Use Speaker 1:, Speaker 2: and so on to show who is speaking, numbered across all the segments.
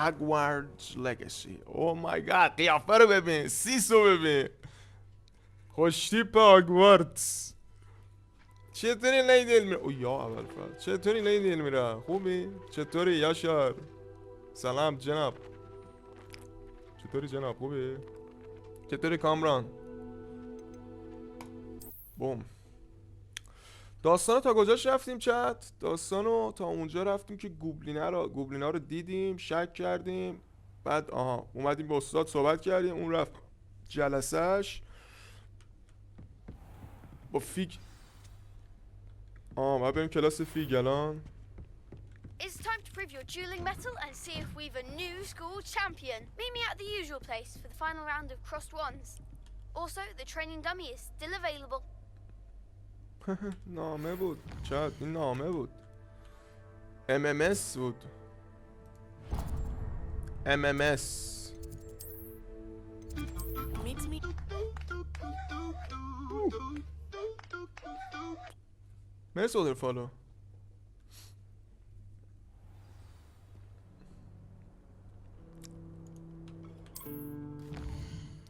Speaker 1: Hogwarts Legacy. او مای گاد، قیافه رو ببین، سیسو ببین، خوشتیپ هاگوارتس. چطوری لیدی المیرا؟ او یا اول فرد، چطوری لیدی المیرا؟ خوبی؟ چطوری یاشار؟ سلام جناب. چطوری جناب؟ خوبی؟ چطوری کامران؟ بوم. داستانو تا کجاش رفتیم چت؟ داستانو تا اونجا رفتیم که گوبلینا رو دیدیم، شک کردیم، بعد اومدیم با استاد صحبت کردیم، اون رفت جلسهش با فیگ. ما بریم کلاس فیگ الان.
Speaker 2: It's time to prove your dueling mettle and see if we've a new school champion. Meet me at the usual place for the final round of crossed wands. Also, the training dummy is still available.
Speaker 1: نامه بود چت، این نامه بود. MMS بود. MMS.
Speaker 2: Meet me.
Speaker 1: مرسی اودر فالو.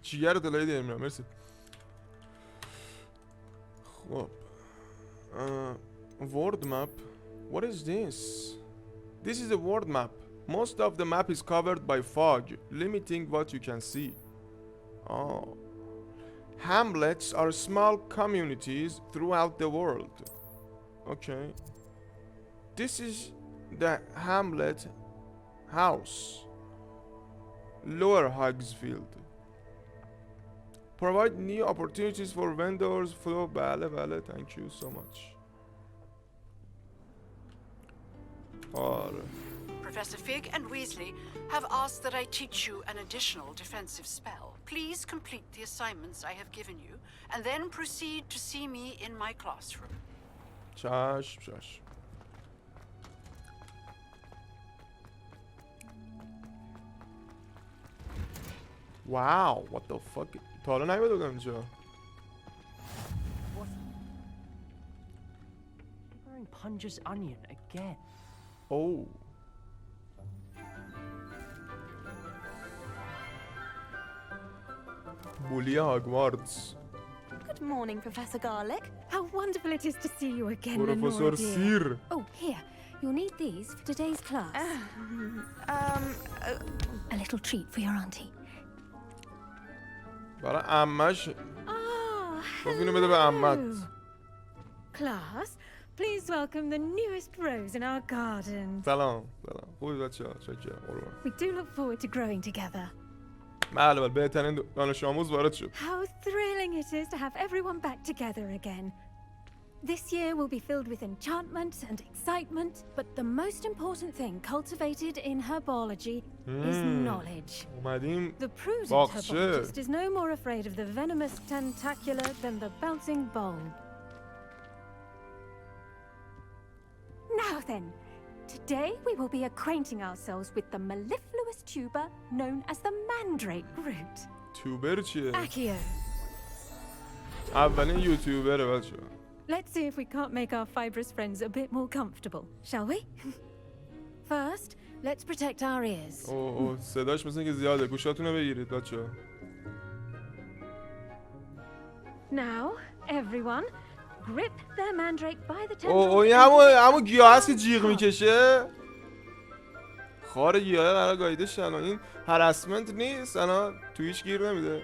Speaker 1: چیگر دلایی داریم را مرسی. خب word map. What is this? This is a word map. Most of the map is covered by fog, limiting what you can see. Hamlets are small communities throughout the world. Okay. This is the hamlet house. Lower Hogsfield. Provide new opportunities for vendors. Flow. بله. Thank you so much.
Speaker 3: Professor Fig and Weasley have asked that I teach you an additional defensive spell. Please complete the assignments I have given you, and then proceed to see me in my classroom.
Speaker 1: چشم. Wow, what the fuck? تا حالا نیومده بودم اینجا.
Speaker 4: Wearing Punja's onion again.
Speaker 1: Oh. بولی هاگوارتس.
Speaker 5: Good morning, Professor Garlic. How wonderful it is to see you again,
Speaker 1: Professor
Speaker 5: Lenora, dear.
Speaker 1: Seer.
Speaker 5: Oh, here. You'll need these for today's class. A little treat for your auntie.
Speaker 1: برای عمش. گفت اینو بده به عمت.
Speaker 5: Class, please welcome the newest rose in our garden.
Speaker 1: سلام. خوبی بچه‌ها؟ چکرم.
Speaker 5: We do look forward to growing together.
Speaker 1: بله بهترین دانش آموز وارد شد.
Speaker 5: How thrilling it is to have everyone back together again. This year will be filled with enchantment and excitement, but the most important thing cultivated in herbology is knowledge.
Speaker 1: اومدیم
Speaker 5: The prudent
Speaker 1: باغچه.
Speaker 5: herbologist is no more afraid of the venomous tentacular than the bouncing bulb. Now then, today we will be acquainting ourselves with the mellifluous tuber known as the mandrake root.
Speaker 1: توبر چیه؟
Speaker 5: Accio.
Speaker 1: اولین یوتیوبره بچه.
Speaker 5: Let's see if we can't make our fibrous friends a bit more comfortable, shall we? First, let's protect our ears.
Speaker 1: اوه صداش مثل که زیاده. گوشاتونو بگیرید بچه.
Speaker 5: Now, everyone, grip their mandrake by the tendrils.
Speaker 1: اوه این همون گیاه هست که جیغ میکشه. خار گیاه قرار گاییده شن. این هراسمنت نیست. انا تو هیچ گیر نمیده.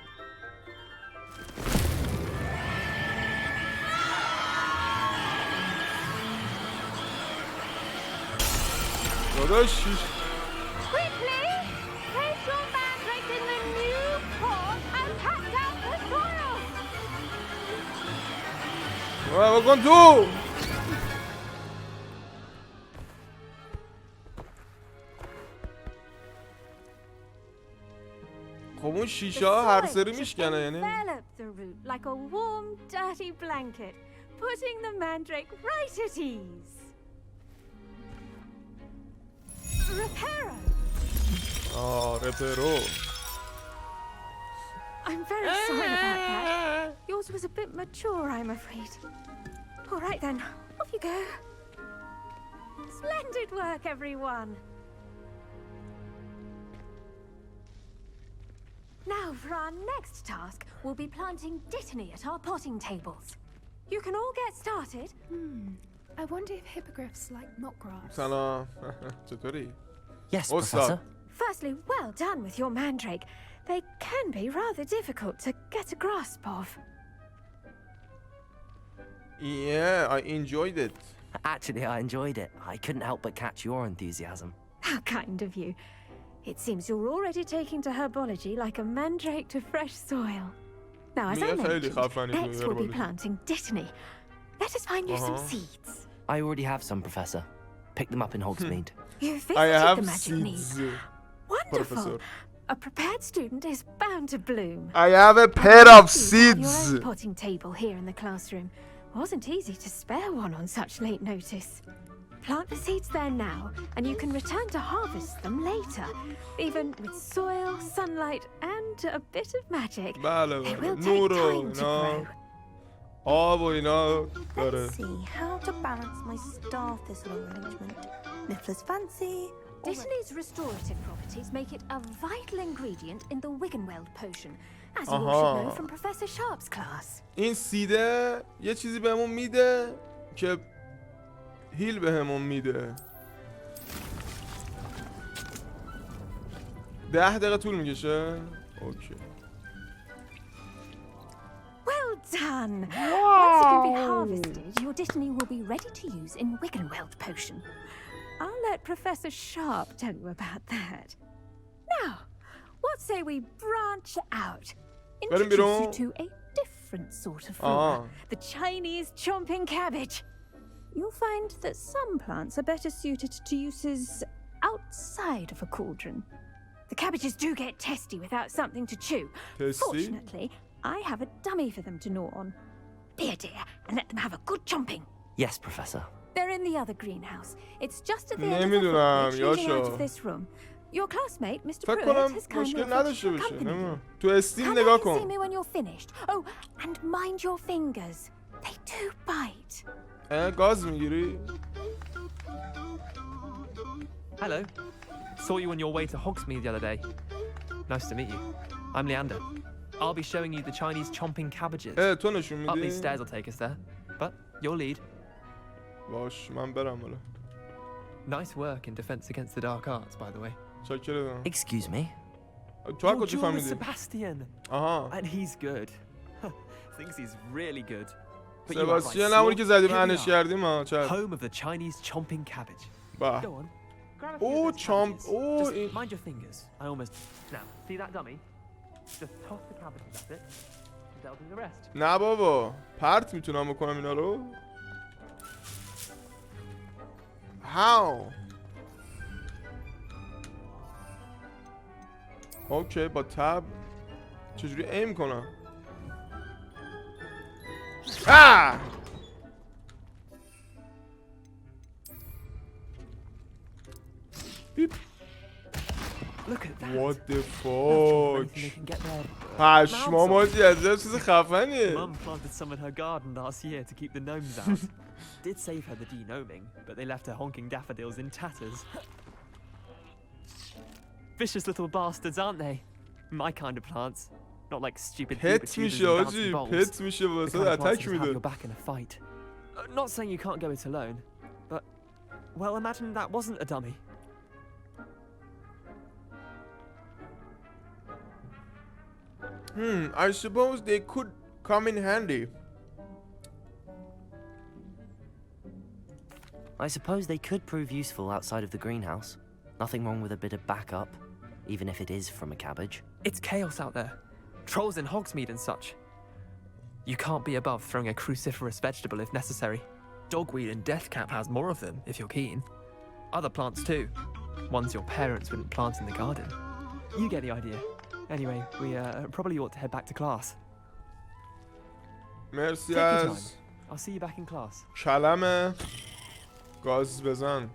Speaker 1: داداش
Speaker 5: Quickly, place your mandrake in the new pot and pack down the soil.
Speaker 1: بکن تو. خب اون شیشه ها هر سری میشکنه یعنی.
Speaker 5: Envelop the root like a warm, dirty blanket, putting the mandrake right at ease. Reparo.
Speaker 1: رپرو.
Speaker 5: I'm very sorry about that. Yours was a bit mature, I'm afraid. All right then, off you go. Splendid work, everyone. Now, for our next task, we'll be planting dittany at our potting tables. You can all get started.
Speaker 6: I wonder if hippogriffs like knotgrass.
Speaker 1: سلام. چطوری؟
Speaker 4: Yes,
Speaker 1: What's
Speaker 4: Professor.
Speaker 5: Firstly, well done with your mandrake. They can be rather difficult to get a grasp of.
Speaker 1: Yeah, I enjoyed it.
Speaker 4: Actually, I enjoyed it. I couldn't help but catch your enthusiasm.
Speaker 5: How kind of you. It seems you're already taking to herbology like a mandrake to fresh soil. Now, as I mentioned, next we'll be planting dittany. Let us find you some seeds.
Speaker 4: I already have some, Professor. Pick them up in Hogsmeade.
Speaker 5: You
Speaker 1: I
Speaker 5: visited
Speaker 1: have
Speaker 5: the magic mead.
Speaker 1: seeds.
Speaker 5: Wonderful.
Speaker 1: Professor.
Speaker 5: A prepared student is bound to bloom.
Speaker 1: I have a pair of
Speaker 5: You have
Speaker 1: seeds.
Speaker 5: your own potting table here in the classroom. Wasn't easy to spare one on such late notice. Plant the seeds there now, and you can return to harvest them later. Even with soil, sunlight, and a bit of magic,
Speaker 1: بله
Speaker 5: they
Speaker 1: بله.
Speaker 5: will
Speaker 1: نور
Speaker 5: take
Speaker 1: و
Speaker 5: time to
Speaker 1: اینا.
Speaker 5: grow.
Speaker 1: آب و اینا داره.
Speaker 7: Let's see how to balance my star thistle arrangement. Niffler's fancy.
Speaker 5: Dittany's restorative properties make it a vital ingredient in the Wiggenweld potion, as you all should know from Professor Sharp's class.
Speaker 1: این سیده یه چیزی بهمون میده که هیل بهمون میده. 10 دقیقه طول میکشه. اوکی.
Speaker 5: Well done! Once it can be harvested, your dittany will be ready to use in Wiggenweld potion. I'll let Professor Sharp tell you about that. Now, what say we branch out? Introduce you to a different sort of flora, the Chinese chomping cabbage. You'll find that some plants are better suited to uses outside of a cauldron. The cabbages do get testy without something to chew.
Speaker 1: Testy?
Speaker 5: Fortunately, I have a dummy for them to gnaw on. Be a dear and let them have a good chomping.
Speaker 4: Yes, Professor.
Speaker 5: They're in the other greenhouse. It's just at the end of the
Speaker 1: نمیدونم
Speaker 5: footbridge leading out
Speaker 1: یاشا.
Speaker 5: of this room. Your classmate, Mr.
Speaker 1: فکر
Speaker 5: Pruitt,
Speaker 1: کنم
Speaker 5: has kindly
Speaker 1: مشکل
Speaker 5: offered
Speaker 1: نداشته
Speaker 5: to
Speaker 1: باشه.
Speaker 5: accompany you.
Speaker 1: نمیدونم. تو استیم
Speaker 5: Come
Speaker 1: نگاه
Speaker 5: and see
Speaker 1: کن.
Speaker 5: me when you're finished. Oh, and mind your fingers. They do bite.
Speaker 1: گاز میگیری؟
Speaker 8: Hello. Saw you on your way to Hogsmeade the other day. Nice to meet you. I'm Leander. I'll be showing you the Chinese chomping cabbages.
Speaker 1: تو نشون
Speaker 8: Up
Speaker 1: میدی؟
Speaker 8: these stairs will take us there. But your lead.
Speaker 1: باش من برم حالا.
Speaker 8: Nice work in defense against the dark arts, by the way.
Speaker 1: چاکرم.
Speaker 4: Excuse me.
Speaker 1: تو از کجا
Speaker 8: You're with
Speaker 1: فهمیدی؟
Speaker 8: Sebastian.
Speaker 1: آها.
Speaker 8: And he's good. Thinks he's really good. But you are right,
Speaker 1: سباستیان همونی که زدیم
Speaker 8: Here we
Speaker 1: انش
Speaker 8: are.
Speaker 1: کردیم ها. چرا؟
Speaker 8: Home of the Chinese chomping cabbage.
Speaker 1: با.
Speaker 8: Go on. Grab a few
Speaker 1: Oh,
Speaker 8: of those
Speaker 1: chomp.
Speaker 8: cabbages.
Speaker 1: Oh,
Speaker 8: Just
Speaker 1: it-
Speaker 8: mind your fingers. I almost... Now, see that dummy? Just toss the cabbages at it. They'll do the rest.
Speaker 1: نه بابا پرت میتونم بکنم اینا رو. How؟ اوکی با تب چجوری ایم کنم؟ آه! بیپ.
Speaker 8: Look at that.
Speaker 1: What the
Speaker 8: Anything they
Speaker 1: fuck؟
Speaker 8: can get their
Speaker 1: پشمام حاجی از چیز خفنیه.
Speaker 8: Mum planted some in her garden last year to keep the gnomes out. Did save her the de-gnoming, but they left her honking daffodils in tatters. Vicious little bastards, aren't they? My kind of plants. Not like stupid
Speaker 1: پت
Speaker 8: Hubert
Speaker 1: میشه
Speaker 8: and
Speaker 1: حاجی
Speaker 8: bouncy balls.
Speaker 1: پت میشه
Speaker 8: The
Speaker 1: واسه
Speaker 8: kind of plants
Speaker 1: اتک
Speaker 8: that have your
Speaker 1: میده.
Speaker 8: back in a fight. Not saying you can't go it alone, but... Well, imagine that wasn't a dummy.
Speaker 1: I suppose they could come in handy.
Speaker 4: I suppose they could prove useful outside of the greenhouse. Nothing wrong with a bit of backup, even if it is from a cabbage.
Speaker 8: It's chaos out there. Trolls in Hogsmeade and such. You can't be above throwing a cruciferous vegetable if necessary. Dogweed and deathcap has more of them, if you're keen. Other plants too. Ones your parents wouldn't plant in the garden. You get the idea. Anyway, we probably ought to head back to class.
Speaker 1: مرسی
Speaker 8: Take your time.
Speaker 1: از
Speaker 8: I'll see you back in class.
Speaker 1: کلم گاز بزن.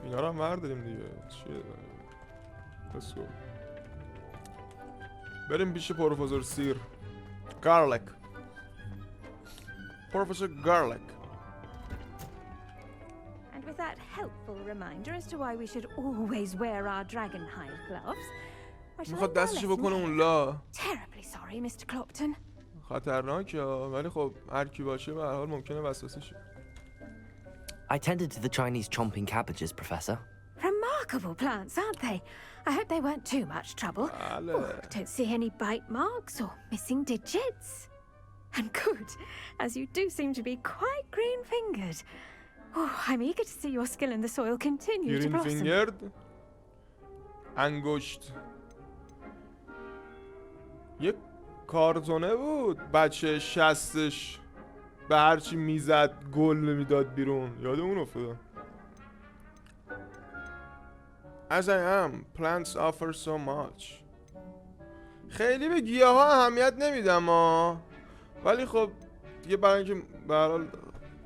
Speaker 1: اینا رو هم برداریم دیگه. چیه؟ Let's go. بریم پیش پروفسور سیر. گارلک. پروفسور گارلک.
Speaker 5: And with that helpful reminder as to why we should always wear our dragonhide gloves, I shall
Speaker 1: میخواد
Speaker 5: learn my
Speaker 1: دستشو
Speaker 5: lesson
Speaker 1: بکنه
Speaker 5: here.
Speaker 1: اون لا.
Speaker 5: Terribly sorry, Mr. Clopton.
Speaker 1: خطرناکه ولی خب هر کی باشه به هر حال ممکنه وسوسه شه.
Speaker 4: I tended to the Chinese chomping cabbages, Professor.
Speaker 5: Remarkable plants, aren't they? I hope they weren't too much trouble.
Speaker 1: بله.
Speaker 5: Don't see any bite marks or missing digits. And good, as you do seem to be quite green-fingered. Oh, I'm eager to see your skill in the soil continue to
Speaker 1: گرین
Speaker 5: blossom.
Speaker 1: فینگرد انگشت یه کارتونه بود بچه شستش به هرچی میزد گل میداد بیرون یادمون افتادم. As I am, plants offer so much. خیلی به گیاه ها اهمیت نمیدم ولی خب دیگه برای اینکه به هر حال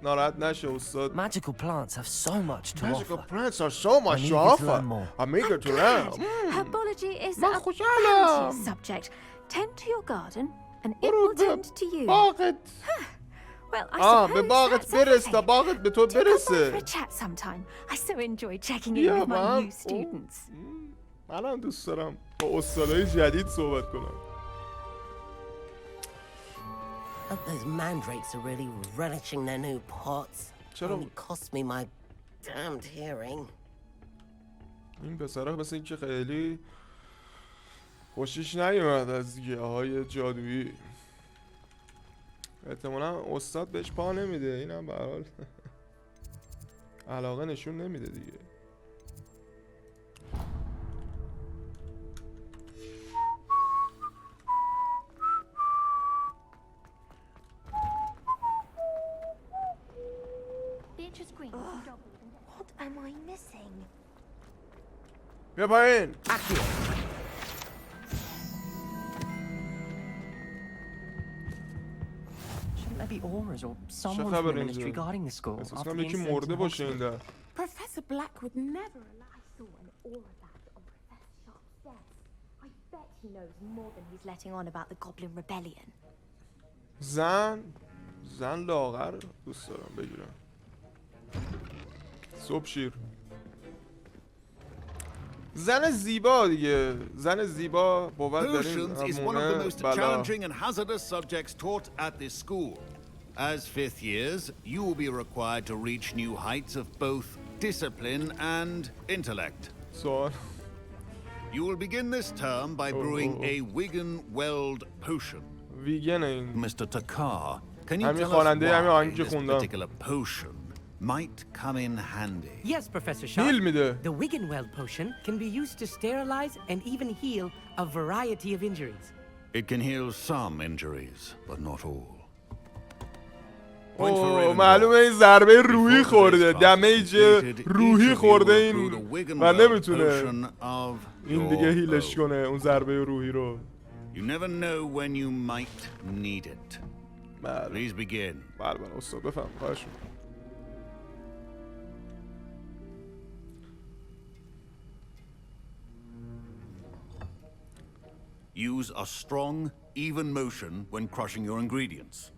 Speaker 1: ناراحت نشه استاد.
Speaker 4: Magical plants have so much to
Speaker 1: Magical
Speaker 4: offer.
Speaker 1: plants are so much
Speaker 4: I'm
Speaker 1: to
Speaker 4: eager to
Speaker 1: offer.
Speaker 4: learn more.
Speaker 1: I'm eager to
Speaker 5: I'm
Speaker 1: learn.
Speaker 5: glad. Herbology is
Speaker 1: من
Speaker 5: a
Speaker 1: خوشحالم.
Speaker 5: bounteous subject. Tend to your garden and it
Speaker 1: برو
Speaker 5: will
Speaker 1: به
Speaker 5: tend to you.
Speaker 1: باغت.
Speaker 5: Well, I
Speaker 1: به
Speaker 5: suppose
Speaker 1: باغت
Speaker 5: that's
Speaker 1: برس تا
Speaker 5: everything.
Speaker 1: باغت به تو
Speaker 5: Do come by for
Speaker 1: برسه.
Speaker 5: a chat sometime. I so enjoy checking in
Speaker 1: بیا
Speaker 5: with
Speaker 1: با
Speaker 5: my
Speaker 1: هم.
Speaker 5: new students.
Speaker 1: منم دوست دارم با استادای جدید صحبت کنم.
Speaker 9: Those mandrakes are really relishing their new pots.
Speaker 1: چرا
Speaker 9: Only cost me my damned hearing.
Speaker 1: این پسره مثل اینکه خیلی خوشش نیومد از گیاهای جادویی. احتمالا استاد بهش پا نمیده. اینم به هر حال علاقه نشون نمیده دیگه.
Speaker 7: What am I missing?
Speaker 1: بیا پایین.
Speaker 10: Shouldn't there be auras or someone
Speaker 1: خبر
Speaker 10: from the ministry
Speaker 1: اینجا؟
Speaker 10: guarding the school
Speaker 1: احساس
Speaker 10: after
Speaker 1: کنم
Speaker 10: the
Speaker 1: یکی
Speaker 10: incident
Speaker 1: مرده
Speaker 10: in
Speaker 1: باشه
Speaker 10: Hogsmeade?
Speaker 1: این در.
Speaker 6: Professor Black would never allow.
Speaker 7: I saw an aura badge on Professor Sharp's desk. I bet he knows more than he's letting on about the Goblin Rebellion.
Speaker 1: زن لاغر دوست دارم بگیرم. صبح شیر. زن زیبا دیگه. زن زیبا بود در
Speaker 11: Potions is
Speaker 1: این
Speaker 11: one of the
Speaker 1: همونه
Speaker 11: most
Speaker 1: بلا.
Speaker 11: challenging and hazardous subjects taught at this school. As fifth years, you will be required to reach new heights of both discipline and intellect.
Speaker 1: سوال.
Speaker 11: You will begin this term by brewing a Wigan-Weld potion.
Speaker 1: ویگن این.
Speaker 11: Mr. Takar, can you
Speaker 1: همین
Speaker 11: tell us
Speaker 1: خواننده همین
Speaker 11: why
Speaker 1: آهنگی که
Speaker 11: this
Speaker 1: خوندم.
Speaker 11: particular potion might come in handy?
Speaker 10: Yes, Professor
Speaker 1: هیل
Speaker 10: Sharp.
Speaker 1: میده.
Speaker 10: The Wigan-Weld potion can be used to sterilize and even heal a variety of injuries.
Speaker 11: It can heal some injuries, but not all.
Speaker 1: معلومه این ضربه روحی خورده. دمیج روحی خورده این و نمیتونه این دیگه هیلش کنه اون ضربه روحی رو.
Speaker 11: You never know when you might need it. Please begin.
Speaker 1: بله استاد بفهم. خواهش می‌کنم.
Speaker 11: Use a strong, even motion when crushing your ingredients.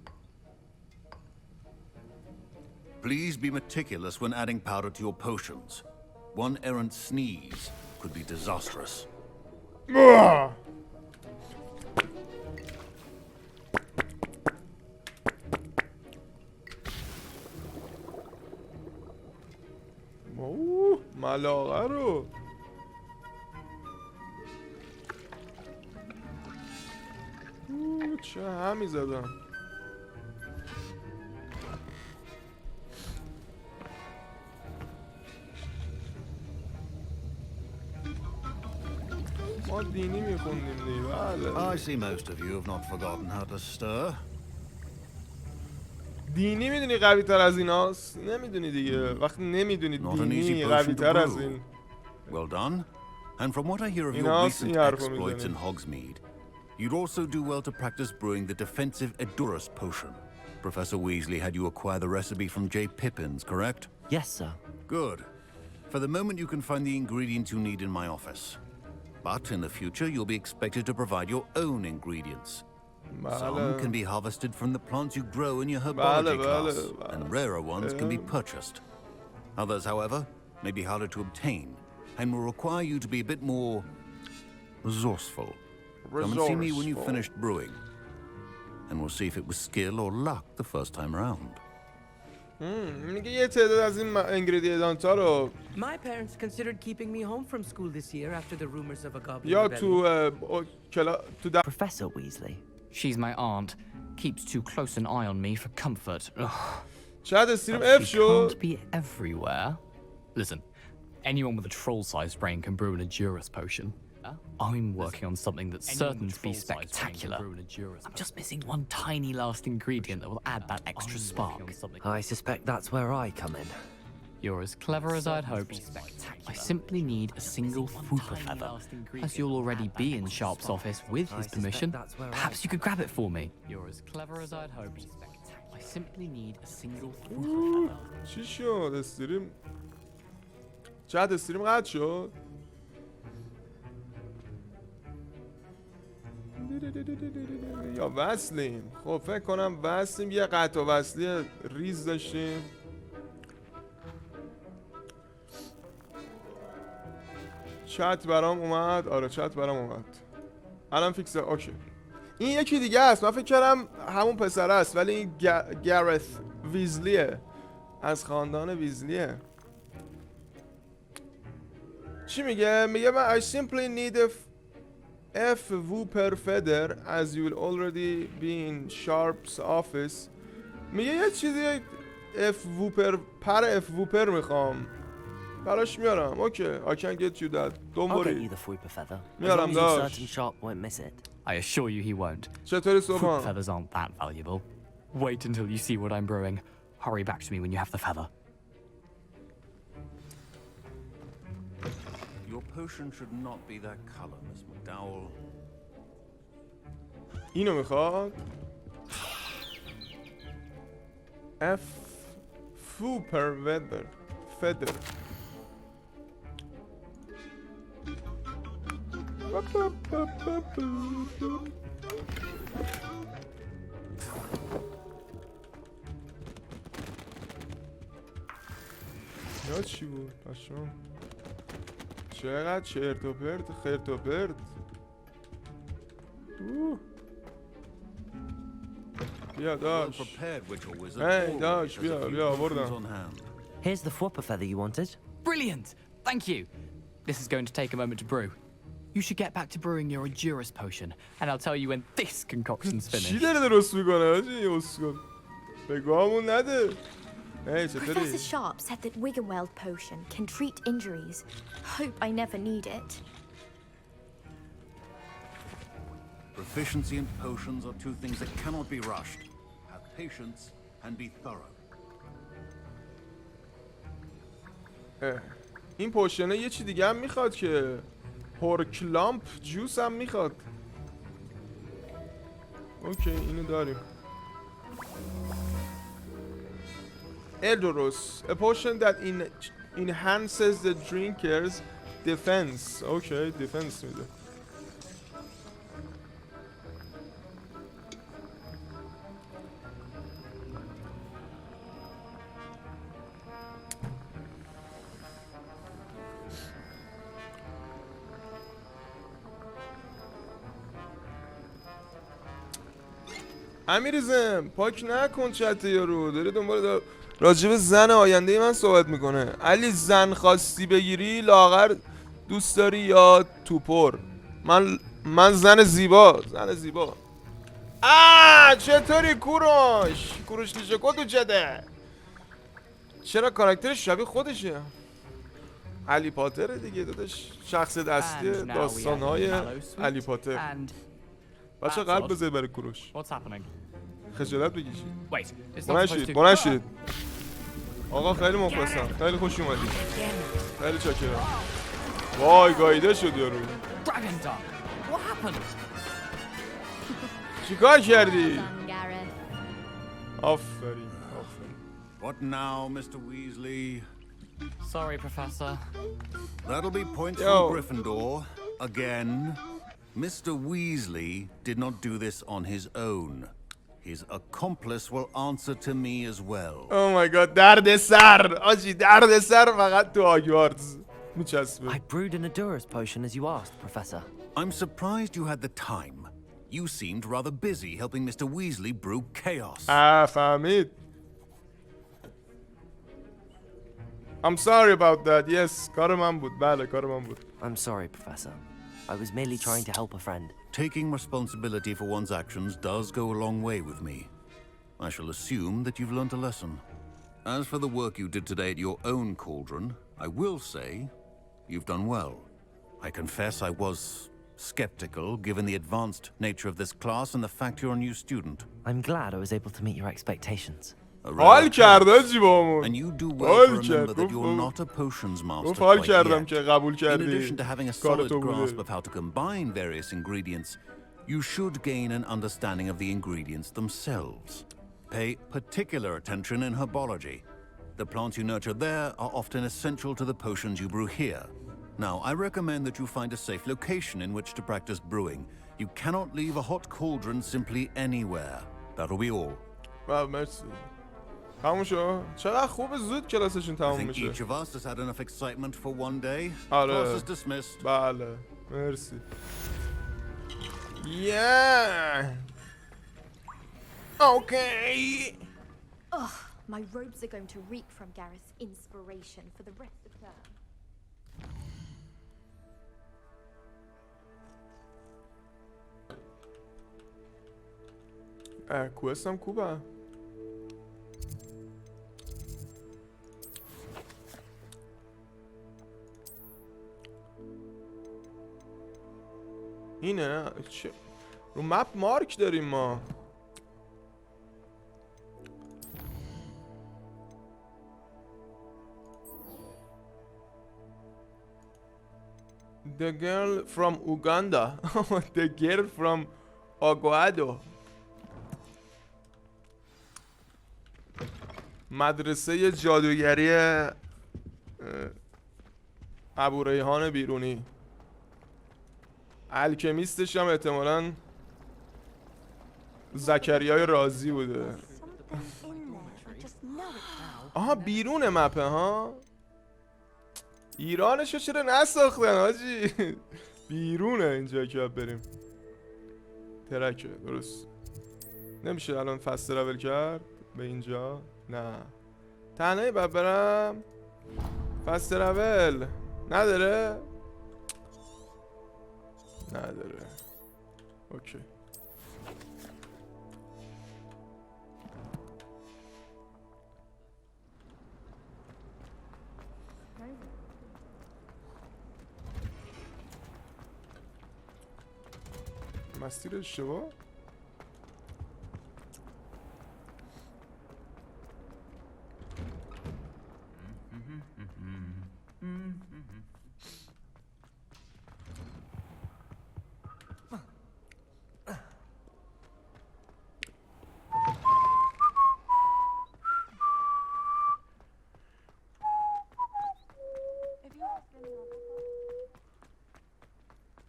Speaker 11: Please be meticulous when adding powder to your potions. One errant sneeze could be disastrous.
Speaker 1: ملاقه رو چه همی زدم. ما دینی میخوندیم دیگه. بله
Speaker 11: I see most of you have not forgotten how to stir.
Speaker 1: دینی میدونی قوی تر از این هاست؟ نمیدونی دیگه. وقتی نمیدونی
Speaker 11: Not an easy
Speaker 1: دینی
Speaker 11: potion
Speaker 1: قوی
Speaker 11: to
Speaker 1: تر از
Speaker 11: brew.
Speaker 1: این.
Speaker 11: Well done. And from what I hear of
Speaker 1: این
Speaker 11: your
Speaker 1: هاست
Speaker 11: recent
Speaker 1: این حرف رو
Speaker 11: exploits in
Speaker 1: میزنی.
Speaker 11: Hogsmeade, you'd also do well to practice brewing the defensive Edurus potion. Professor Weasley had you acquire the recipe from J. Pippins, correct?
Speaker 4: Yes, sir.
Speaker 11: Good. For the moment, you can find the ingredients you need in my office. But in the future, you'll be expected to provide your own ingredients. Some can be harvested from the plants you grow in your herbology class, and rarer ones can be purchased. Others, however, may be harder to obtain, and will require you to be a bit more resourceful. Come and see me when you've finished brewing. And we'll see if it was skill or luck the first time around.
Speaker 1: میگه یه تعداد از این انگریدینت ها رو
Speaker 10: My parents considered keeping me home from school this year after the rumors of a goblin
Speaker 1: یا
Speaker 10: rebellion.
Speaker 4: Professor Weasley.
Speaker 12: She's my aunt. Keeps too close an eye on me for comfort.
Speaker 1: شاید استریم اف
Speaker 12: She
Speaker 1: شد.
Speaker 12: can't be everywhere. Listen, anyone with a troll-sized brain can brew an Endurance potion. I'm working on something that's certain to be spectacular. I'm just missing one tiny last ingredient that will add that extra spark.
Speaker 4: I suspect that's where I come in.
Speaker 12: You're as clever as I'd hoped. I simply need a single Fooper feather. As you'll already be in Sharp's office with his permission, perhaps you could grab it for me. You're as clever as I'd hoped. I simply need a single Fooper feather.
Speaker 1: چی شد استریم؟ چقدر استریم قطع شد؟ یا وصلیم. خب فکر کنم وصلیم. یه قطع و وصلی ریز داشتیم. چت برام اومد. آره چت برام اومد. الان فیکسه. اوکی. این یکی دیگه است. من فکر کردم همون پسر است ولی این گرث ویزلیه. از خاندان ویزلیه. چی میگه؟ میگه من I simply need a F Wooper feather as you will already be in Sharp's office. میگه یه چیزی F Wooper پر F Wooper میخوام. براش میارم. اوکی. I can get you that. Don't
Speaker 4: I'll get
Speaker 1: worry.
Speaker 4: you the Fooper feather.
Speaker 1: میارم
Speaker 4: As long as
Speaker 1: داش.
Speaker 4: you're certain Sharp won't miss it.
Speaker 12: I assure you he won't.
Speaker 1: چطوری
Speaker 12: Foot
Speaker 1: صبحان؟
Speaker 12: feathers aren't that valuable. Wait until you see what I'm brewing. Hurry back to me when you have the feather.
Speaker 11: Your potion should not be that color, Miss McDowell.
Speaker 1: اینو میخواد. F Fooper feather. یا چی بود؟ پشم چقدر چرت و پرت خرت و پرت. بیا داش. هی داش بیا آوردم.
Speaker 4: Here's the Fooper feather you wanted.
Speaker 12: Brilliant! Thank you. This is going to take a moment to brew. You should get back to brewing your Endurance potion, and I'll tell you when this concoction's
Speaker 1: چی
Speaker 12: finished.
Speaker 1: داره درست میکنه آجی اسکول؟ بگامون نده. Hey,
Speaker 7: Professor Sharp said that Wiggenweld potion can treat injuries. Hope I never need it.
Speaker 11: Proficiency and potions are two things that cannot be rushed. Have patience and be thorough.
Speaker 1: این پوشنه یه چی دیگه هم میخواد که هورکلامپ جوس هم میخواد. اوکی اینو داریم. Eldorus, a potion that enhances the drinker's defense. Okay, defense میده. امیرزم پاک نکن چت یارو داره دنبال راجب زن آینده من صحبت میکنه. علی زن خواستی بگیری لاغر دوست داری یا توپر؟ من زن زیبا. چطوری کوروش نیشه کدو چده؟ چرا کاراکترش شبیه خودشه؟ علی پاتر دیگه داداش. شخصیت اصلی داستانهای علی پاتر. بچه قلب بذاری برای کوروش. خجالت بکشید. بلند شید. آقا خیلی مخلصم. خیلی خوش اومدید. خیلی چاکرم. وای گاییده شد یارو. چیکار کردی؟ آفرین.
Speaker 11: What now, Mr. Weasley?
Speaker 12: Sorry, Professor.
Speaker 11: That'll be points from Gryffindor. Again. Mr. Weasley did not do this on his own. His accomplice will answer to me as well.
Speaker 1: Oh my god. درد سر. آجی درد سر فقط تو هاگوارتس. میچسبه.
Speaker 4: I brewed an Endurance potion as you asked, Professor.
Speaker 11: I'm surprised you had the time. You seemed rather busy helping Mr. Weasley brew chaos.
Speaker 1: فهمید. I'm sorry about that. Yes, کار من بود. بله کار من بود.
Speaker 4: I'm sorry, Professor. I was merely trying to help a friend.
Speaker 11: Taking responsibility for one's actions does go a long way with me. I shall assume that you've learnt a lesson. As for the work you did today at your own cauldron, I will say you've done well. I confess I was skeptical given the advanced nature of this class and the fact you're a new student.
Speaker 4: I'm glad I was able to meet your expectations.
Speaker 1: حال کرد آجی بامون.
Speaker 11: And you do well to remember that you're not a potions master
Speaker 1: حال
Speaker 11: quite
Speaker 1: کردم
Speaker 11: yet.
Speaker 1: که قبول
Speaker 11: In
Speaker 1: کردی.
Speaker 11: addition to having a solid grasp of how to combine various ingredients, you should gain an understanding of the ingredients themselves. Pay particular attention in herbology. The plants you nurture there are often essential to the potions you brew here. Now, I recommend that you find a safe location in which to practice brewing. You cannot leave a hot cauldron simply anywhere. That'll be all.
Speaker 1: مرسی. تموم شد. چقدر خوب زود کلاسشون
Speaker 11: I
Speaker 1: تموم
Speaker 11: think
Speaker 1: میشه.
Speaker 11: each of us has had enough excitement for one day.
Speaker 1: آره.
Speaker 11: Class is dismissed.
Speaker 1: بله. مرسی. Yeah. Okay.
Speaker 7: Ugh, my robes are going to reek from Gareth's inspiration for the rest of term.
Speaker 1: کوستم خوبه. اینه چه رو مپ مارک داریم ما. The girl from Uganda. The girl from Aguado. مدرسه جادوگری ابوریحان بیرونی. الکمیستش هم احتمالاً زکریای رازی بوده. آها بیرون مپه ها. ایرانشو چرا نساختن حاجی؟ بیرونه اینجا که بریم. ترکه درست. نمیشه الان فست ترول کرد به اینجا؟ نه تنهایی باید برم. فست ترول نداره؟ نداره. اوکی. مسیر اشتباه؟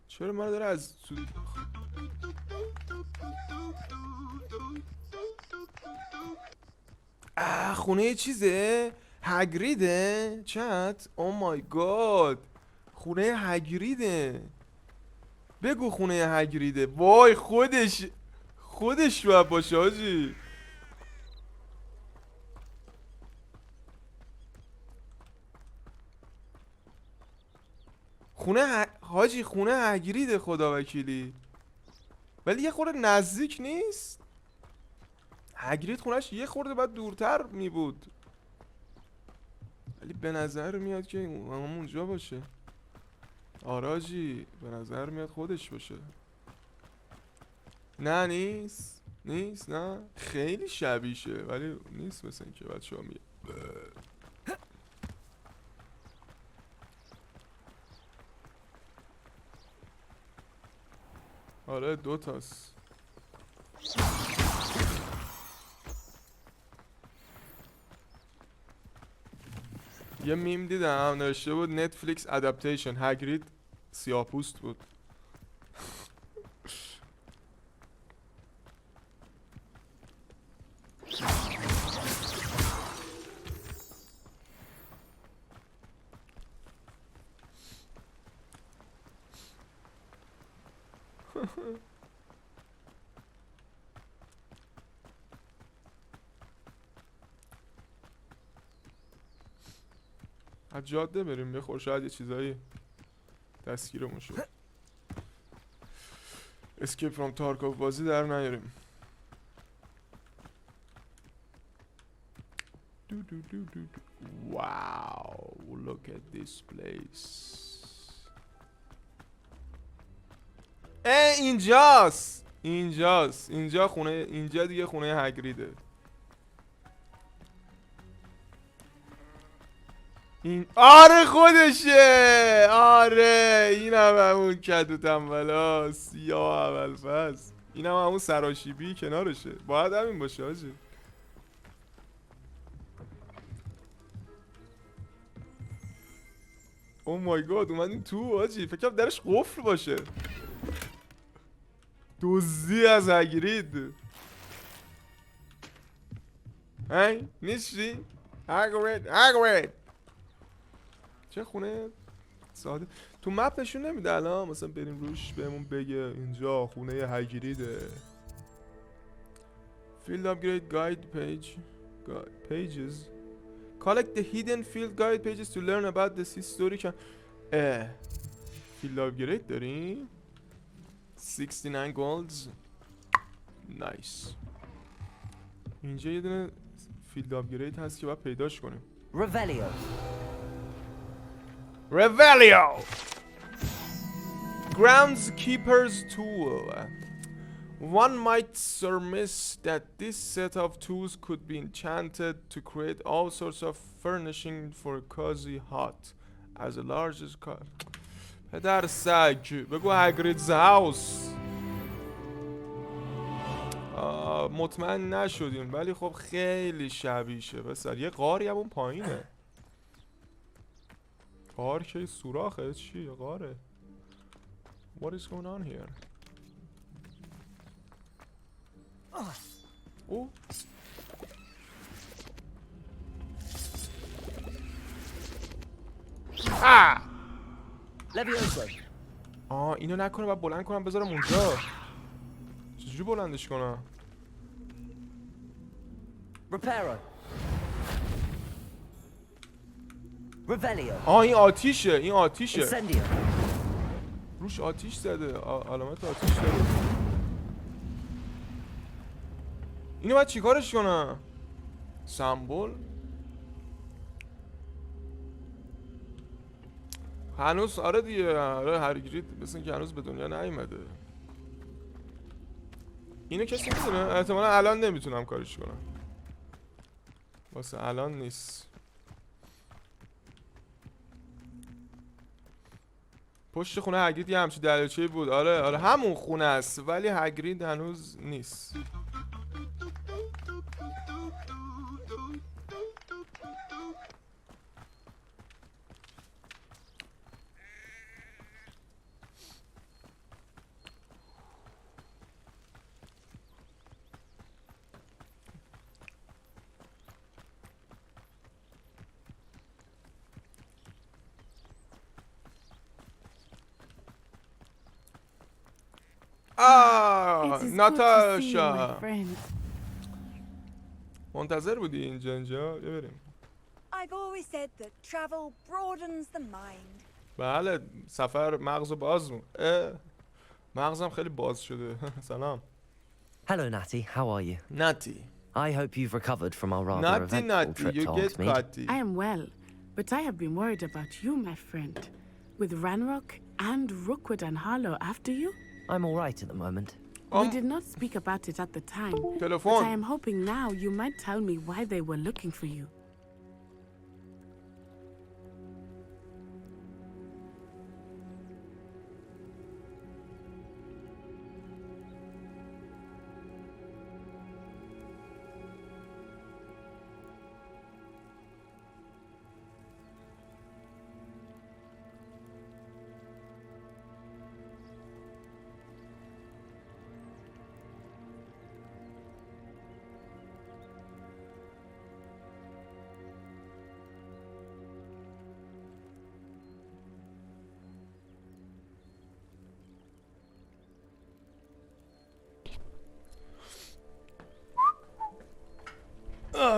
Speaker 1: چرا من داره از خونه چیزه؟ هگریده؟ چت؟ او مای گاد خونه هگریده. بگو خونه هگریده. وای خودش باید باشه حاجی. حاجی خونه هگریده خدا وکیلی. ولی یه خورده نزدیک نیست. هگرید خونش یه خورده بعد دورتر می بود. ولی به نظر میاد که اونجا باشه. آراجی به نظر میاد خودش باشه. نه نیست نه خیلی شبیشه ولی نیست مثل این که بچه ها میگه. آره دوتاست. یه میم دیدم نوشته بود نتفلیکس ادپتیشن هگرید سیاه‌پوست بود. از جاده بریم بخور، شاید یه چیزایی دستگیرمون شد. اسکیپ فرام تارکوف بازی در نیاریم. واو look at this place. اینجاست. اینجا خونه، اینجا دیگه خونه هگریده. این آره خودشه. آره اینم همون کدو تنبلاست یا اول فصل. اینم همون سراشیبی کنارشه. باید همین باشه آجی. او مای گاد اومدیم تو آجی. فکرم درش قفل باشه. دزدی از هگرید. هی نیستی؟ هگرید چه خونه ساده. تو مپ نشون نمیده الان مثلا بریم روش بهمون بگه اینجا خونه هگریده. Field upgrade guide pages. Collect the hidden field guide pages to learn about this historic. Field upgrade داریم 69 golds. نایس. اینجا یه دونه فیلد آپگرید هست که باید پیداش کنیم. Revelio Groundskeeper's Tool. One might surmise that this set of tools could be enchanted to create all sorts of furnishing for a cozy hut as large as پدر سگ بگو هگریدز هاوس. مطمئن نشدیم ولی خب خیلی شبیشه بسر. یه غاری هم اون پایینه. غار که سوراخه چیه غاره. What is going on here? او اینو نکنه باید بلند کنم بذارم اونجا. چجوری بلندش کنم؟ این آتیشه. روش آتیش زده. علامت آتیش داره. اینو باید چیکارش کنم؟ سمبل هنوز آره دیگه. آره هرگرید مثل که هنوز به دنیا نیومده. اینو کسی میدونه؟ احتمالا الان نمیتونم کارش کنم. واسه الان نیست. پشت خونه هگرید یه همچین دریاچه‌ای بود. آره همون خونه است ولی هگرید هنوز نیست. ناتاشا منتظر بودی اینجا بریم.
Speaker 13: I've always said that travel broadens the mind.
Speaker 1: بله سفر مغزو باز مغزم خیلی باز شده. سلام.
Speaker 4: Hello Natty, how are you?
Speaker 1: Natty.
Speaker 4: I hope you've recovered from our rather eventful trip to Hogsmeade.
Speaker 14: I am well, but I have been worried about you, my friend. With Ranrock and Rookwood and Harlow after you?
Speaker 4: I'm all right at the moment.
Speaker 14: We did not speak about it at the time, but I am hoping now you might tell me why they were looking for you.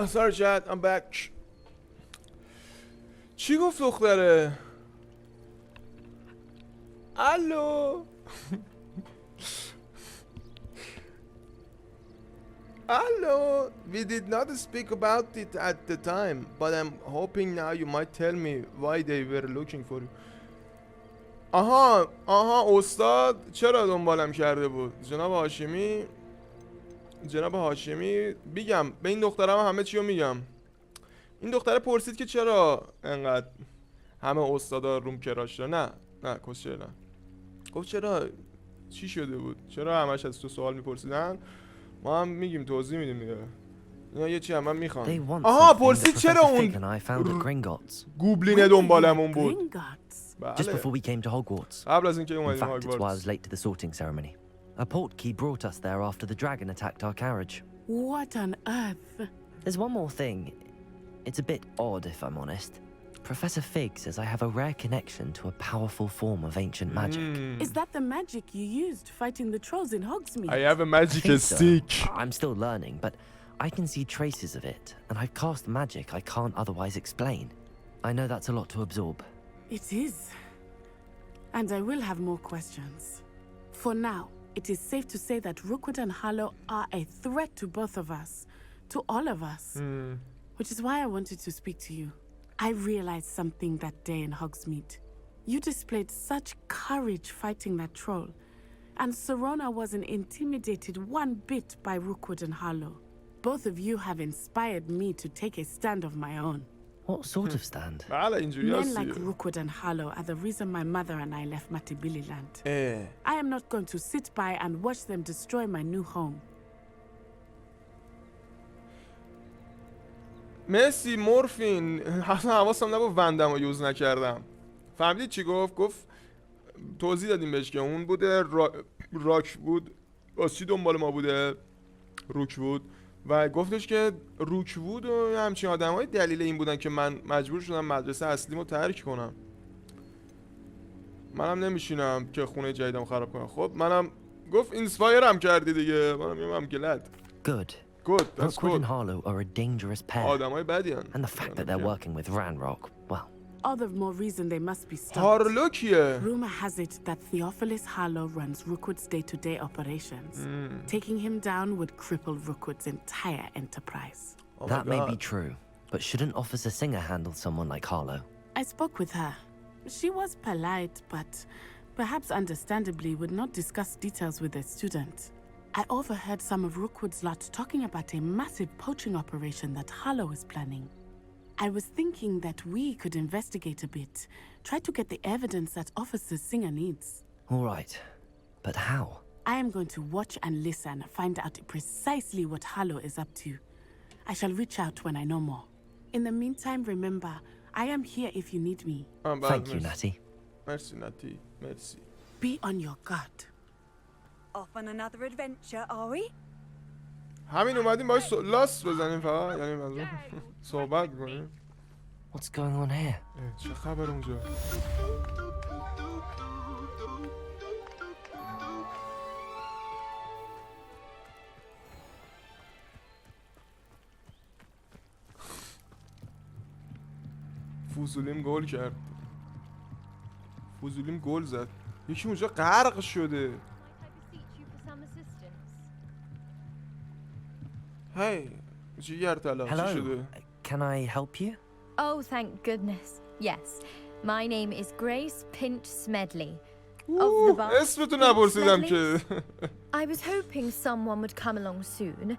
Speaker 1: Sorry chat, I'm back. چی گفت دختره؟ الو. Hello, we did not speak about it at the time, but I'm hoping now you might tell me why they were looking for you. آها استاد چرا دنبالم کرده بود؟ جناب هاشمی میگم به این دخترم همه چی رو میگم. این دختره پرسید که چرا انقدر همه استادا روم کراش دارن. نه کسچه نه. گفت چرا چی شده بود؟ چرا همش از تو سوال میپرسیدن؟ ما هم میگیم توضیح میدیم دیگه. اینا یه چی هم من میخوام. آها پرسید چرا اون گوبلینه دنبالمون بود.
Speaker 4: Just before we came to Hogwarts.
Speaker 1: قبل از اینکه
Speaker 4: In
Speaker 1: اومدیم
Speaker 4: fact, it's why I
Speaker 1: هاگوارتس.
Speaker 4: was late to the sorting ceremony. A portkey brought us there after the dragon attacked our carriage.
Speaker 14: What on earth?
Speaker 4: There's one more thing. It's a bit odd, if I'm honest. Professor Fig says I have a rare connection to a powerful form of ancient magic.
Speaker 14: Is that the magic you used fighting the trolls in Hogsmeade?
Speaker 1: I have a magic
Speaker 4: I think so.
Speaker 1: stick.
Speaker 4: I'm still learning, but I can see traces of it, and I've cast magic I can't otherwise explain. I know that's a lot to absorb.
Speaker 14: It is. And I will have more questions. For now, it is safe to say that Rookwood and Harlow are a threat to both of us, to all of us. Which is why I wanted to speak to you. I realized something that day in Hogsmeade. You displayed such courage fighting that troll, and Serona wasn't intimidated one bit by Rookwood and Harlow. Both of you have inspired me to take a stand of my own.
Speaker 4: What sort of stand?
Speaker 14: Men like Rookwood and Harlow are the reason my mother and I left Matibililand. I am not going to sit by and watch them destroy my new home.
Speaker 1: مرسی مورفین. اصلا حواسم نبود وندم رو یوز نکردم. فهمیدید چی گفت؟ گفت توضیح دادیم بهش که اون بوده راک بود. واسه چی دنبال ما بوده؟ روک بود. و گفتش که روکوود و همچین آدمای دلیل این بودن که من مجبور شدم مدرسه اصلیمو ترک کنم. منم نمیشینم که خونه جدیدم خراب کنم. خب منم گفت اینسپایرم کردی دیگه. منم میگم گلد.
Speaker 4: Good.
Speaker 1: Good, that's
Speaker 4: Rookwood and
Speaker 1: good.
Speaker 4: Harlow are a dangerous pair.
Speaker 1: آدمای بدی هن.
Speaker 4: And the fact that they're working with Ranrock, well.
Speaker 14: All the more reason they must be stopped.
Speaker 1: هارلو کیه؟
Speaker 14: Rumor has it that Theophilus Harlow runs Rookwood's day-to-day operations. Taking him down would cripple Rookwood's entire enterprise.
Speaker 4: That may be true, but shouldn't Officer Singer handle someone like Harlow?
Speaker 14: I spoke with her. She was polite, but perhaps understandably would not discuss details with a student. I overheard some of Rookwood's lot talking about a massive poaching operation that Harlow is planning. I was thinking that we could investigate a bit, try to get the evidence that Officer Singer needs.
Speaker 4: All right, but how?
Speaker 14: I am going to watch and listen, find out precisely what Harlow is up to. I shall reach out when I know more. In the meantime, remember, I am here if you need me.
Speaker 4: Thank you, Natty.
Speaker 1: Merci, Natty. Merci.
Speaker 14: Be on your guard.
Speaker 13: Off on another adventure, are we?
Speaker 1: همین اومدیم باش لاست بزنیم فقط. یعنی منظور صحبت کنیم.
Speaker 4: What's going on here?
Speaker 1: چه خبر اونجا؟ فوزولیم گل کرد. فوزولیم گل زد. یکی اونجا غرق شده. هی جیگرتلا چی شده؟
Speaker 4: Can I help you?
Speaker 7: Oh, thank goodness. Yes. My name is Grace Pinch Smedley.
Speaker 1: اسمتو نپرسیدم که.
Speaker 7: I was hoping someone would come along soon.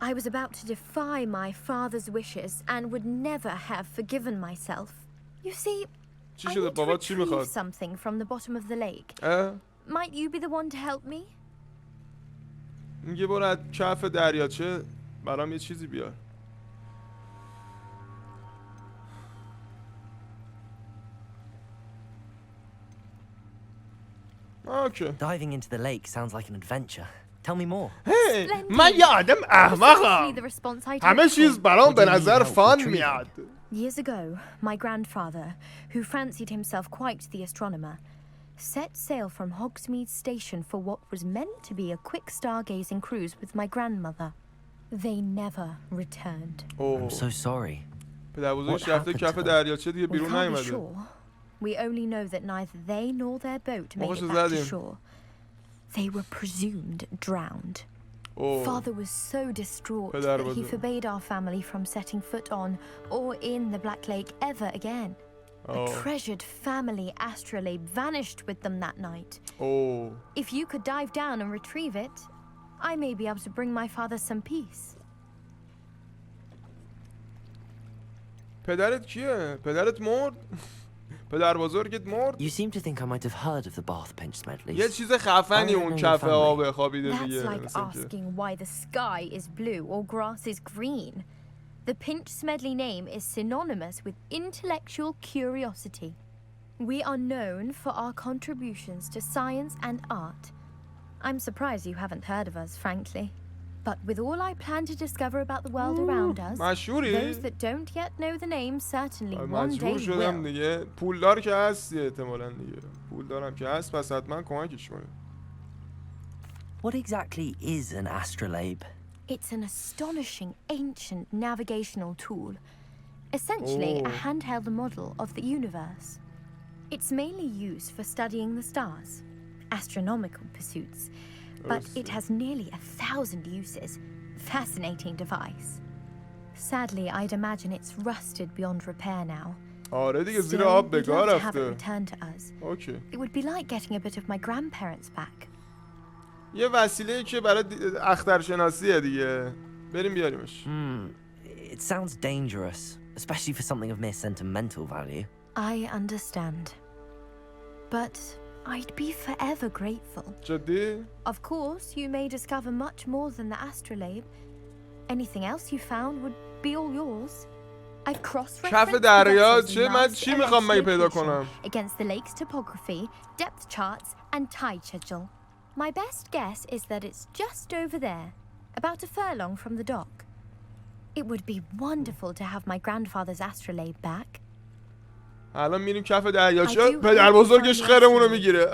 Speaker 7: I was about to defy my father's wishes and would never have forgiven myself. You see,
Speaker 1: چی
Speaker 7: I
Speaker 1: شده؟
Speaker 7: need to
Speaker 1: بابا چی میخواد؟
Speaker 7: retrieve something from the bottom of the lake.
Speaker 1: Might
Speaker 7: you be the one to help me?
Speaker 1: میگه برو از کف دریاچه برام یه چیزی بیار. Okay.
Speaker 4: Diving into the lake sounds like an adventure. Tell me more.
Speaker 1: Hey, من یه آدم احمقم. همه چیز برام به نظر فان میاد.
Speaker 7: Years ago, my grandfather, who fancied himself quite the astronomer, set sail from Hogsmeade Station for what was meant to be a quick stargazing cruise with my grandmother. They never returned.
Speaker 4: I'm so sorry.
Speaker 1: پدر بزرگش رفته کف دریاچه دیگه
Speaker 7: We
Speaker 1: بیرون
Speaker 7: can't be
Speaker 1: نیومده.
Speaker 7: sure. We only know that neither they nor their boat made
Speaker 1: آقاشو
Speaker 7: it back to
Speaker 1: زدیم.
Speaker 7: shore. They were presumed drowned. Father was so distraught
Speaker 1: پدر
Speaker 7: that he
Speaker 1: بزرگ.
Speaker 7: forbade our family from setting foot on or in the Black Lake ever again. A treasured family astrolabe vanished with them that night. If you could dive down and retrieve it, I may be able to bring my father some peace.
Speaker 1: پدرت کیه؟ پدرت مرد؟ پدر بزرگت مرد؟
Speaker 4: You seem to think I might have heard of the bath pinch medleys.
Speaker 1: یه چیز خفنی اون کف آب خوابیده
Speaker 7: That's
Speaker 1: دیگه.
Speaker 7: like asking why the sky is blue or grass is green. The Pinch Smedley name is synonymous with intellectual curiosity. We are known for our contributions to science and art. I'm surprised you haven't heard of us, frankly. But with all I plan to discover about the world around us, those that don't yet know the name certainly one day
Speaker 1: مجبور شدم
Speaker 7: will.
Speaker 1: دیگه. پولدار که هستی احتمالاً دیگه. پولدارم که هست پس حتما کمکش کنه.
Speaker 4: What exactly is an astrolabe?
Speaker 7: It's an astonishing ancient navigational tool, essentially a handheld model of the universe. It's mainly used for studying the stars, astronomical pursuits, but it has nearly 1,000 uses. Fascinating device. Sadly, I'd imagine it's rusted beyond repair now.
Speaker 1: آره دیگه زیر
Speaker 7: Still,
Speaker 1: آب
Speaker 7: we'd
Speaker 1: بگاه
Speaker 7: love to have it
Speaker 1: رفته.
Speaker 7: returned to us.
Speaker 1: اوکی.
Speaker 7: It would be like getting a bit of my grandparents back.
Speaker 1: یه وسیله‌ای که برای اخترشناسیه دیگه. بریم بیاریمش.
Speaker 4: It sounds dangerous, especially for something of mere sentimental value.
Speaker 7: I understand. But I'd be forever grateful.
Speaker 1: جدی؟
Speaker 7: Of course, you may discover much more than the astrolabe. Anything else you found would be all yours. I've
Speaker 1: کف دریا چه من چی میخوام مگه پیدا کنم؟
Speaker 7: against the lake's topography, depth charts, and tide schedule. My best guess is that it's just over there, about a furlong from the dock. It would be wonderful to have my grandfather's astrolabe back.
Speaker 1: الان میریم کف دریاچه پدر بزرگش خیرمونو میگیره.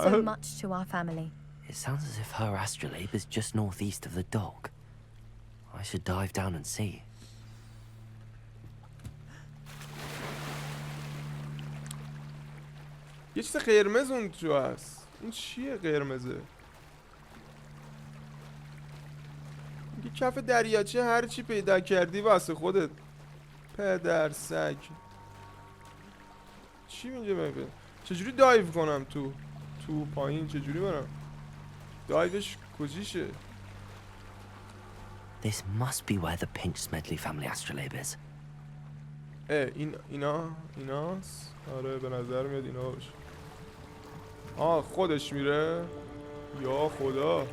Speaker 7: So much to our family.
Speaker 4: It sounds as if her astrolabe is just northeast of the dock. I should dive down and see.
Speaker 1: یه چیز قرمز اون تو هست. این چیه قرمزه؟ یه کف دریاچه هر چی پیدا کردی واسه خودت. پدر سگ. چی میگه مگه؟ چجوری دایو کنم تو پایین چجوری برم؟ دایوش کجیشه؟
Speaker 4: This must be where the Pinch Smedley family astrolabe is.
Speaker 1: ایناست؟ آره به نظر میاد اینا باشه. خودش میره؟ یا خدا.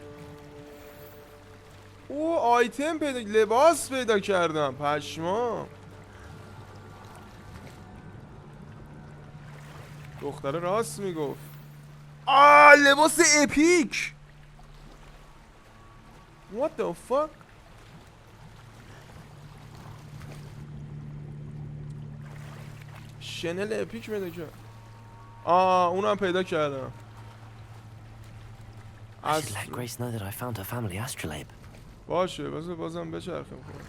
Speaker 1: آیتم پیدا لباس پیدا کردم پشما. دختره راست میگفت. لباس اپیک. What the fuck؟ شنل اپیک پیدا کرد. اونم پیدا کردم.
Speaker 4: I should let Grace know that I found her family astrolabe.
Speaker 1: باشه بازم بچرخیم کنم.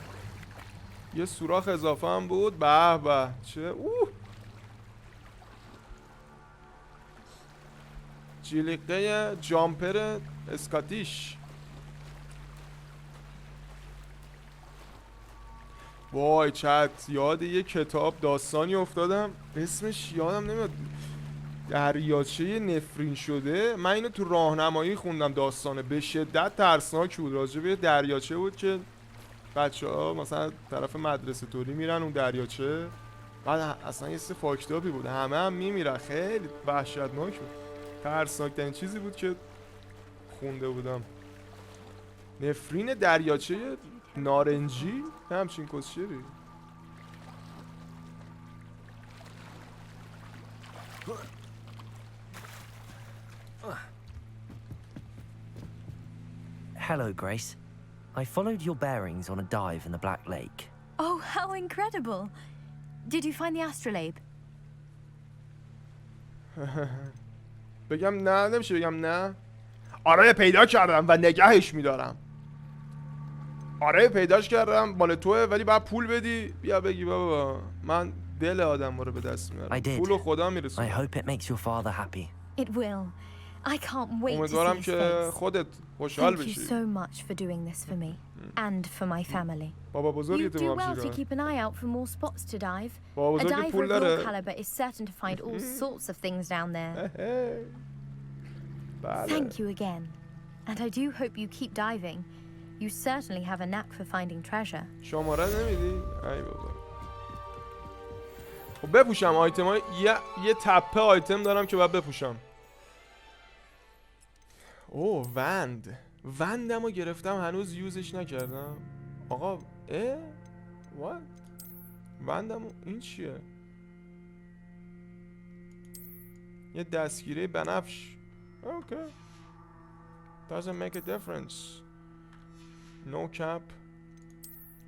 Speaker 1: یه سوراخ اضافه هم بود. به به چه جلیقه جامپر اسکاتیش. وای چت یاد یه کتاب داستانی افتادم اسمش یادم نمیاد. دریاچه نفرین شده. من اینو تو راهنمایی خوندم داستانه. به شدت ترسناک بود. راجع به دریاچه بود که بچه‌ها مثلا طرف مدرسه توری میرن اون دریاچه. بعد اصلا یه سه فاکتاپی بود. همه هم میمیرن. خیلی وحشتناک بود. ترسناک ترین چیزی بود که خونده بودم. نفرین دریاچه نارنجی همچین کسچری.
Speaker 4: Hello, Grace. I followed your bearings on a dive in the Black Lake.
Speaker 7: Oh, how incredible! Did you find the astrolabe?
Speaker 1: بگم نه نمیشه بگم نه. آره پیدا کردم و نگهش میدارم. آره پیداش کردم مال توه ولی بعد پول بدی بیا بگی بابا من دل آدم رو به دست میارم پول خدا میرسونه.
Speaker 4: I hope it makes your father happy.
Speaker 7: It will. I can't wait to see
Speaker 1: امیدوارم
Speaker 7: his
Speaker 1: که
Speaker 7: face.
Speaker 1: خودت خوشحال
Speaker 7: Thank you
Speaker 1: بشی.
Speaker 7: so much for doing this for me and for my family.
Speaker 1: بابا
Speaker 7: You
Speaker 1: بزرگت
Speaker 7: do well to
Speaker 1: بابا
Speaker 7: keep an eye out for more spots to dive.
Speaker 1: بابا
Speaker 7: A
Speaker 1: بزرگ
Speaker 7: diver
Speaker 1: پول
Speaker 7: of your
Speaker 1: داره.
Speaker 7: caliber is certain to find all sorts of things down there.
Speaker 1: بله.
Speaker 7: Thank you again. And I do hope you keep diving. You certainly have a knack for finding treasure.
Speaker 1: شماره نمیدی؟ ای بابا. خب بپوشم آیتمای یه تپه آیتم دارم که باید بپوشم. اوه وندمو گرفتم هنوز یوزش نکردم. آقا what؟ وندمو این چیه؟ یه دستگیره بنفش. اوکی. Doesn't make a difference. No cap.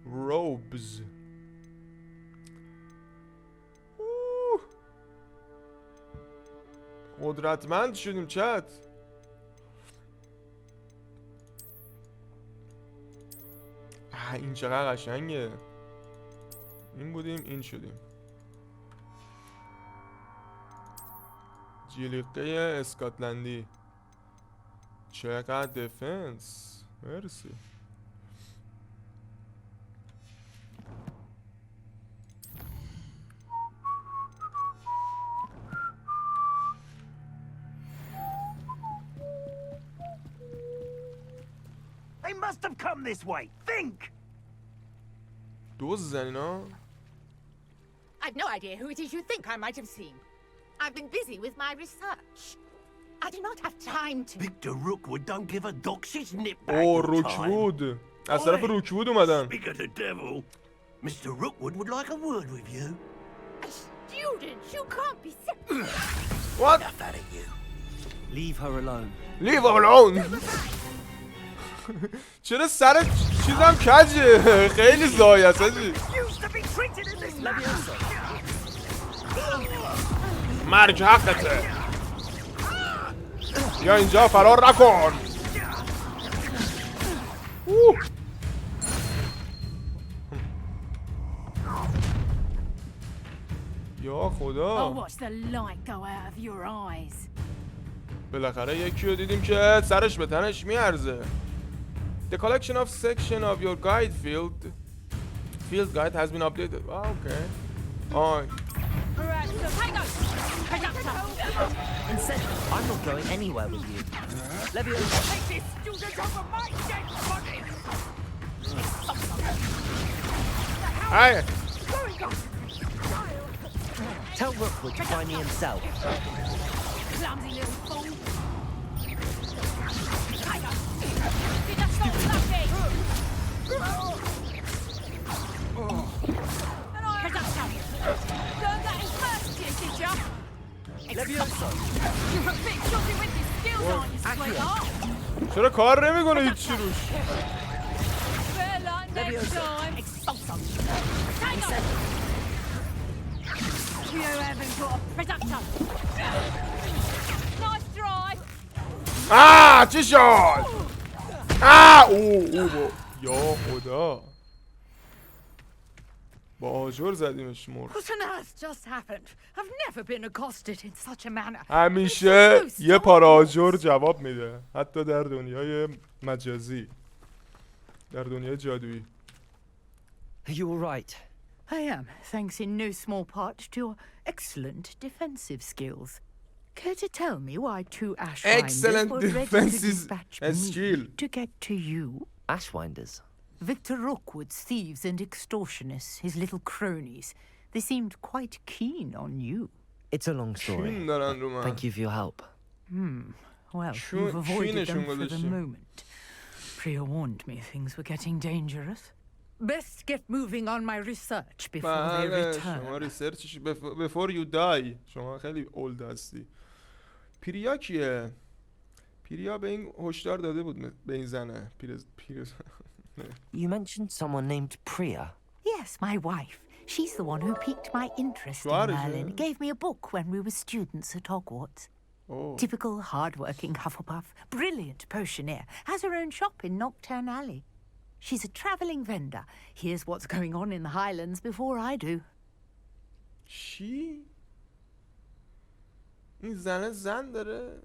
Speaker 1: Robes. قدرتمند شدیم چت. این چقدر قشنگه. این بودیم این شدیم. جلیقه اسکاتلندی. چقدر دفنس. مرسی.
Speaker 15: They must have come this way. Think!
Speaker 1: دوز زنین ها.
Speaker 16: I've no idea who it is you think I might have seen. I've been busy with my research. I do not have time to...
Speaker 15: Victor Rookwood don't give a doxy's nip back.
Speaker 1: اوه روکوود. از طرف روکوود اومدن.
Speaker 15: Speak of the devil. Mr. Rookwood would like a word with you.
Speaker 16: A student? You can't be serious.
Speaker 1: What?
Speaker 15: Enough out of you.
Speaker 9: Leave her alone.
Speaker 1: Leave her alone. چرا سر چیزم کجه؟ خیلی زایه است حاجی. مرگ حقته. یا اینجا فرار نکن. یا خدا.
Speaker 13: Oh, watch the light go out of your eyes.
Speaker 1: بالاخره یکی رو دیدیم که سرش به تنش میارزه. The collection of section of your field guide has been updated. Oh, okay.
Speaker 4: Instead, I'm not going anywhere with you. Leviosa.
Speaker 16: Take this student over my dead body!
Speaker 1: Hey!
Speaker 4: Tell Rookwood to find me himself.
Speaker 13: Clumsy little fool.
Speaker 1: چرا کار نمیکنه هیچ چی روش؟ چی شد؟ یا خدا با آجر زدیمش مرد.
Speaker 16: What on earth just happened? I've never been accosted in such a manner.
Speaker 1: همیشه یه پاره آجر جواب میده، حتی در دنیای مجازی، در دنیای جادویی.
Speaker 4: Are you all right?
Speaker 16: I am, thanks in no small part to your excellent defensive skills. Care to tell me why two Ashwinders were ready to dispatch me to get to you?
Speaker 4: Ashwinders?
Speaker 16: Victor Rookwood's thieves and extortionists, his little cronies. They seemed quite keen on you.
Speaker 4: It's a long story. Thank you for your help.
Speaker 16: Well, you've avoided them for the moment. Priya warned me things were getting dangerous. Best get moving on my research before they return.
Speaker 1: شما ریسرچ before you die. شما خیلی اولد هستی. پریا کیه؟ پریا به این هشدار داده بود به این زنه.
Speaker 4: You mentioned someone named Priya.
Speaker 16: Yes, my wife. She's the one who piqued my interest in Merlin. Gave me a book when we were students at Hogwarts.
Speaker 1: Oh.
Speaker 16: Typical hard-working Hufflepuff. Brilliant potioneer. Has her own shop in Nocturne Alley. She's a traveling vendor. Hears what's going on in the Highlands before I do.
Speaker 1: چی؟ این زن داره؟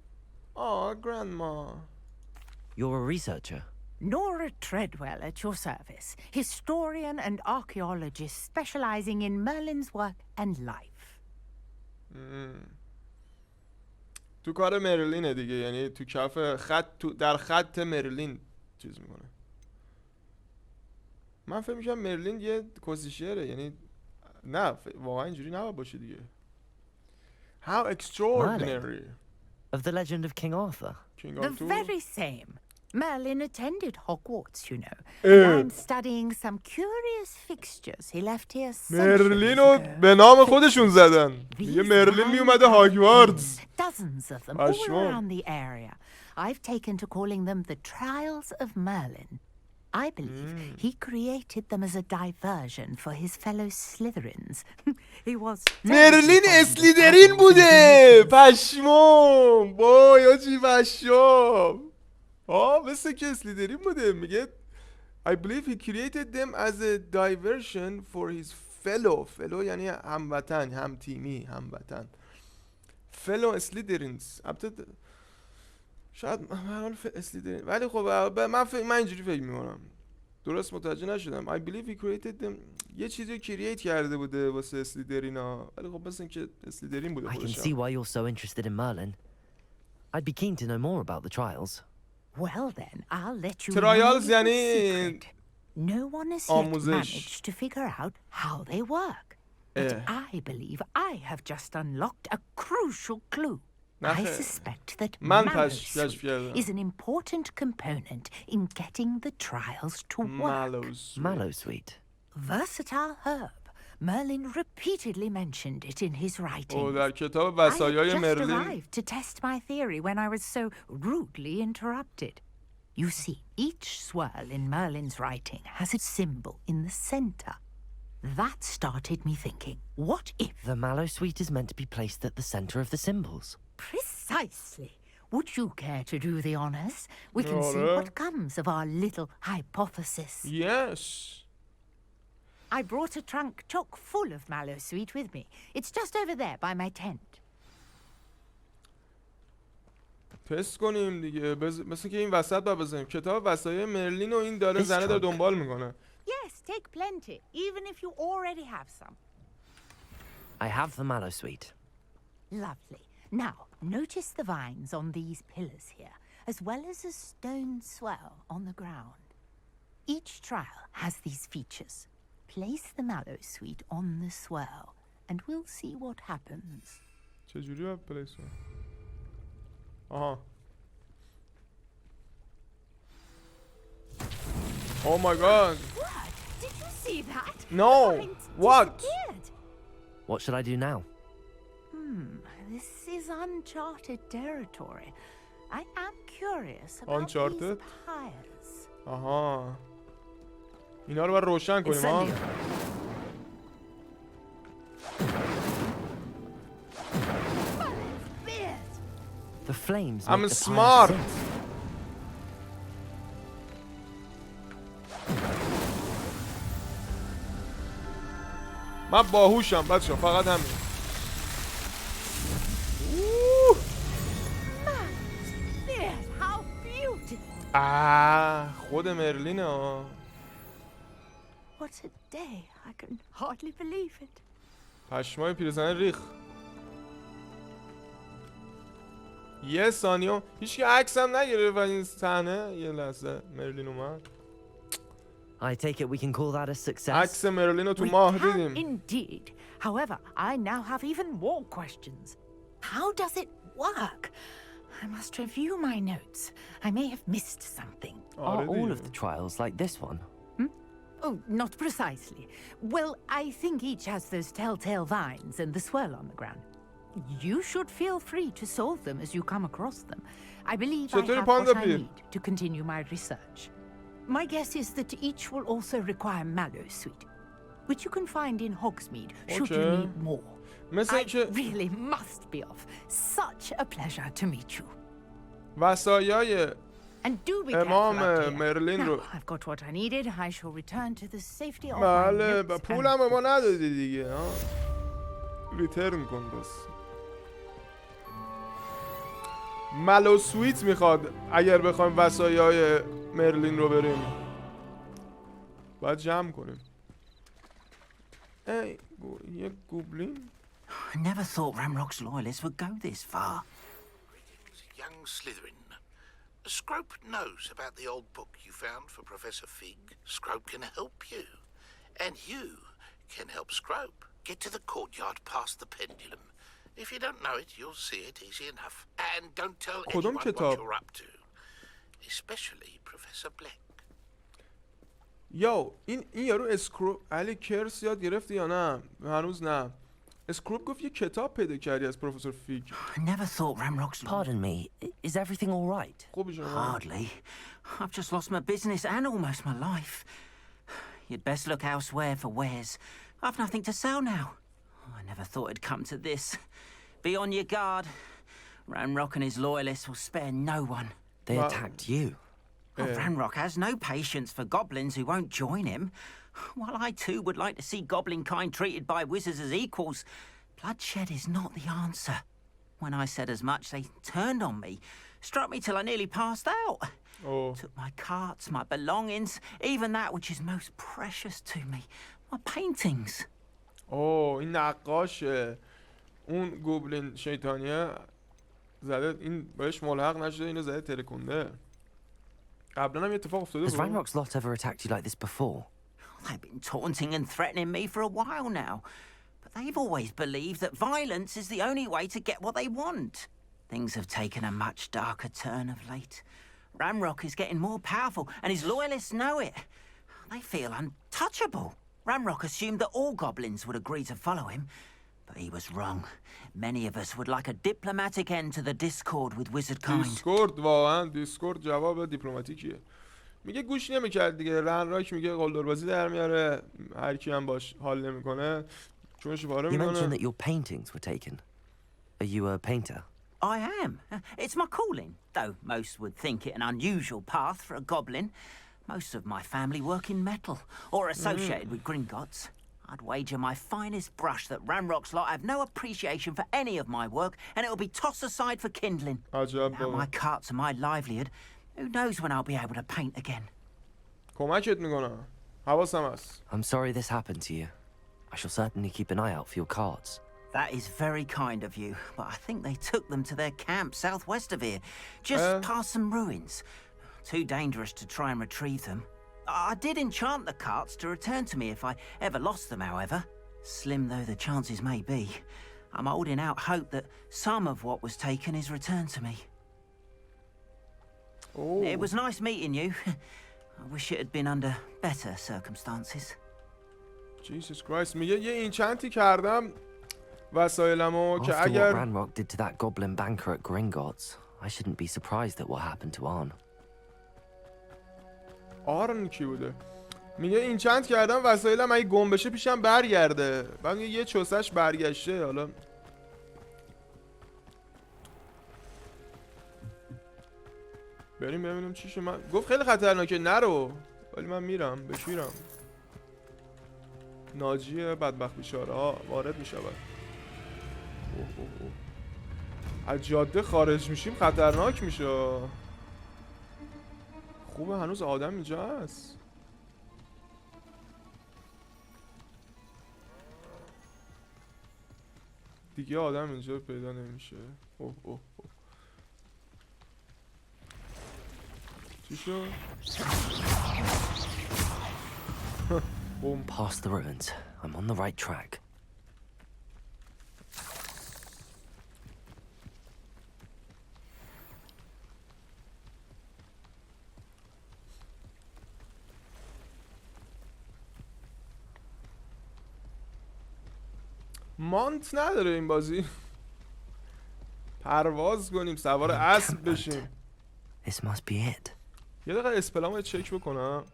Speaker 1: grandma.
Speaker 4: You're a researcher?
Speaker 16: Nora Treadwell at your service. Historian and archaeologist specializing in Merlin's work and life.
Speaker 1: تو کار مرلینه دیگه، یعنی تو کف خط، در خط مرلین چیز میکنه. من فکر میکنم مرلین یه کوزیشیره، یعنی نه واقعا اینجوری نباید باشه دیگه. How extraordinary.
Speaker 4: Of the legend of King Arthur?
Speaker 16: The very same. Merlin attended Hogwarts, you know. And I'm studying some curious fixtures he left here
Speaker 1: مرلینو به نام خودشون زدن. میگه مرلین میومده هاگوارتس.
Speaker 16: Dozens of them all around the area. I've taken to calling them the Trials of Merlin. I believe he created them as a diversion for his fellow Slytherins. He was
Speaker 1: مرلین اسلیدرین بوده. پشمام. وای آجی پشمام. مثل که اسلیدرین بوده. میگه I believe he created them as a diversion for his fellow یعنی هموطن، هم تیمی، هموطن. fellow اسلیدرینز. البته شاید اسلیدرین، ولی خب من اینجوری فکر میکنم. درست متوجه نشدم. I believe he created them. یه چیزی کرییت کرده بوده واسه اسلیدرینا، ولی خب مثل اینکه اسلیدرین بوده
Speaker 4: I can
Speaker 1: خودش.
Speaker 4: see why you're so interested in Merlin. I'd be keen to know more about the trials.
Speaker 16: Well then, I'll let you
Speaker 1: Trials
Speaker 16: know
Speaker 1: یعنی
Speaker 16: the secret. No one has yet
Speaker 1: آموزش.
Speaker 16: managed to figure out how they work. But I believe I have just unlocked a crucial clue. I suspect that Mallowsweet is an important component in getting the trials to work.
Speaker 4: Mallowsweet.
Speaker 16: Versatile herb. Merlin repeatedly mentioned it in his writings.
Speaker 1: در کتاب وصایای
Speaker 16: I had just
Speaker 1: مرلین.
Speaker 16: arrived to test my theory when I was so rudely interrupted. You see, each swirl in Merlin's writing has a symbol in the center. That started me thinking, what if...
Speaker 4: The Mallowsweet is meant to be placed at the center of the symbols.
Speaker 16: Precisely. Would you care to do the honors? We can see what comes of our little hypothesis.
Speaker 1: Yes.
Speaker 16: I brought a trunk chock full of Mallowsweet with me. It's just over there by my tent.
Speaker 1: تست کنیم دیگه. مثل که این وسط باید بزنیم. کتاب وصایای مرلین و این داره زنه داره دنبال میکنه.
Speaker 16: Yes, take plenty, even if you already have some.
Speaker 4: I have the Mallowsweet.
Speaker 16: Lovely. Now, notice the vines on these pillars here, as well as a stone swell on the ground. Each trial has these features. Place the Mallowsweet on the swell, and we'll see what happens.
Speaker 1: چجوری باید پلیس کنم؟ آها. Oh my god.
Speaker 16: What? Did you see that?
Speaker 1: No. What?
Speaker 4: What should I do now?
Speaker 16: This is uncharted territory. I am curious about these piles.
Speaker 1: آها. اینا رو باید روشن کنیم ها.
Speaker 4: The flames
Speaker 1: I'm
Speaker 4: make the
Speaker 1: smart.
Speaker 4: pile sink.
Speaker 1: من باهوشم بچه، فقط همین.
Speaker 16: How beautiful.
Speaker 1: خود مرلینه ها.
Speaker 16: What a day. I can hardly believe it.
Speaker 1: پشمای پیرزن ریخ. یه ثانیه هیچ که عکس هم نگیره و این صحنه. یه لحظه مرلین اومد.
Speaker 4: I take it we can call that a success.
Speaker 1: عکس مرلین رو تو ماه دیدیم.
Speaker 16: Indeed. However, I now have even more questions. How does it work? I must review my notes. I may have missed something.
Speaker 4: Are all of the trials like this one?
Speaker 16: Oh, not precisely. Well, I think each has those telltale vines and the swirl on the ground. You should feel free to solve them as you come across them. I believe I have what I need to continue my research. My guess is that each will also require Mallowsweet, which you can find in Hogsmeade should you need more. I really must be off. Such a pleasure to meet you.
Speaker 1: وصایای
Speaker 16: And do be
Speaker 1: امام
Speaker 16: careful up here.
Speaker 1: مرلین رو
Speaker 16: Now, I've got what I needed. I shall return to the safety of my
Speaker 1: بله
Speaker 16: notes
Speaker 1: پولم
Speaker 16: and
Speaker 1: ما ندادی دیگه ها ریترن کن بس ملو سویت میخواد اگر بخوایم وصایای مرلین رو بریم باید جمع کنیم ای یه گوبلین
Speaker 15: I never thought Ramrock's loyalists would go this far.
Speaker 17: Young Slytherin. Scrope knows about the old book you found for Professor Fig. Scrope can help you. And you can help Scrope. Get to the courtyard past the pendulum. If you don't know it, you'll see it easy enough. And don't tell anyone what you're up to. Especially Professor Black.
Speaker 1: یو این یارو اسکروپ علی کرس یاد گرفتی یا نه؟ هنوز نه. اسکروپ گفت یه کتاب پیدا کردی از پروفسور فیگ.
Speaker 15: I never thought Ramrock's...
Speaker 4: Pardon me, is everything all right?
Speaker 15: Hardly. I've just lost my business and almost my life. You'd best look elsewhere for wares. I've nothing to sell now. I never thought it'd come to this. Be on your guard. Ramrock and his loyalists will spare no one.
Speaker 4: They attacked you.
Speaker 15: Well, Ramrock has no patience for goblins who won't join him. While I too would like to see goblin kind treated by wizards as equals, bloodshed is not the answer. When I said as much, they turned on me, struck me till I nearly passed out. Took my carts, my belongings, even that which is most precious to me, my paintings.
Speaker 1: این نقاشه. اون گوبلین شیطانیه زده این بهش ملحق نشده اینو زده ترکونده. قبلا هم اتفاق افتاده بود.
Speaker 4: Has Ranrock's lot ever attacked you like this before?
Speaker 15: They've been taunting and threatening me for a while now. But they've always believed that violence is the only way to get what they want. Things have taken a much darker turn of late. Ramrock is getting more powerful, and his loyalists know it. They feel untouchable. Ramrock assumed that all goblins would agree to follow him, but he was wrong. Many of us would like a diplomatic end to the discord with wizard kind.
Speaker 1: دیسکورد واقعا دیسکورد جواب دیپلماتیکیه. میگه گوش نمیکرد دیگه. رنراک میگه قلدربازی در میاره. هر کی هم باش حال نمیکنه چونش پاره میکنه.
Speaker 4: You mentioned that your paintings were taken. Are you a painter?
Speaker 15: I am. It's my calling, though most would think it an unusual path for a goblin. Most of my family work in metal, or associated with Gringotts. I'd wager my finest brush that Ramrock's lot have no appreciation for any of my work, and it'll be tossed aside for kindling. Now my carts are my livelihood. Who knows when I'll be able to paint again?
Speaker 1: کمکت میکنم. حواسم هست.
Speaker 4: I'm sorry this happened to you. I shall certainly keep an eye out for your cards.
Speaker 15: That is very kind of you, but I think they took them to their camp southwest of here, just past some ruins. Too dangerous to try and retrieve them. I did enchant the carts to return to me if I ever lost them, however. Slim though the chances may be, I'm holding out hope that some of what was taken is returned to me. It was nice meeting you. I wish it had been under better circumstances.
Speaker 1: Jesus Christ. میگه یه اینچنتی کردم وسایلمو که
Speaker 4: After
Speaker 1: اگر
Speaker 4: what Ranrock did to that goblin banker at Gringotts, I shouldn't be surprised at what happened to Arn.
Speaker 1: آرن کی بوده؟ میگه اینچنت کردم وسایلم اگه گم بشه پیشم برگرده. بعد میگه یه چوسش برگشته. حالا بریم ببینیم چیشه. من گفت خیلی خطرناکه نرو، ولی من میرم بشیرم. ناجی بدبخت بیچاره ها وارد میشود. از جاده خارج میشیم خطرناک میشه. خوبه هنوز آدم اینجا هست. دیگه آدم اینجا پیدا نمیشه. چی شد؟
Speaker 4: Past the ruins. I'm on the right track.
Speaker 1: مانت نداره این بازی. پرواز کنیم سوار اسب بشیم.
Speaker 4: This must be it.
Speaker 1: یه دقیقه اسپلامو چک بکنم.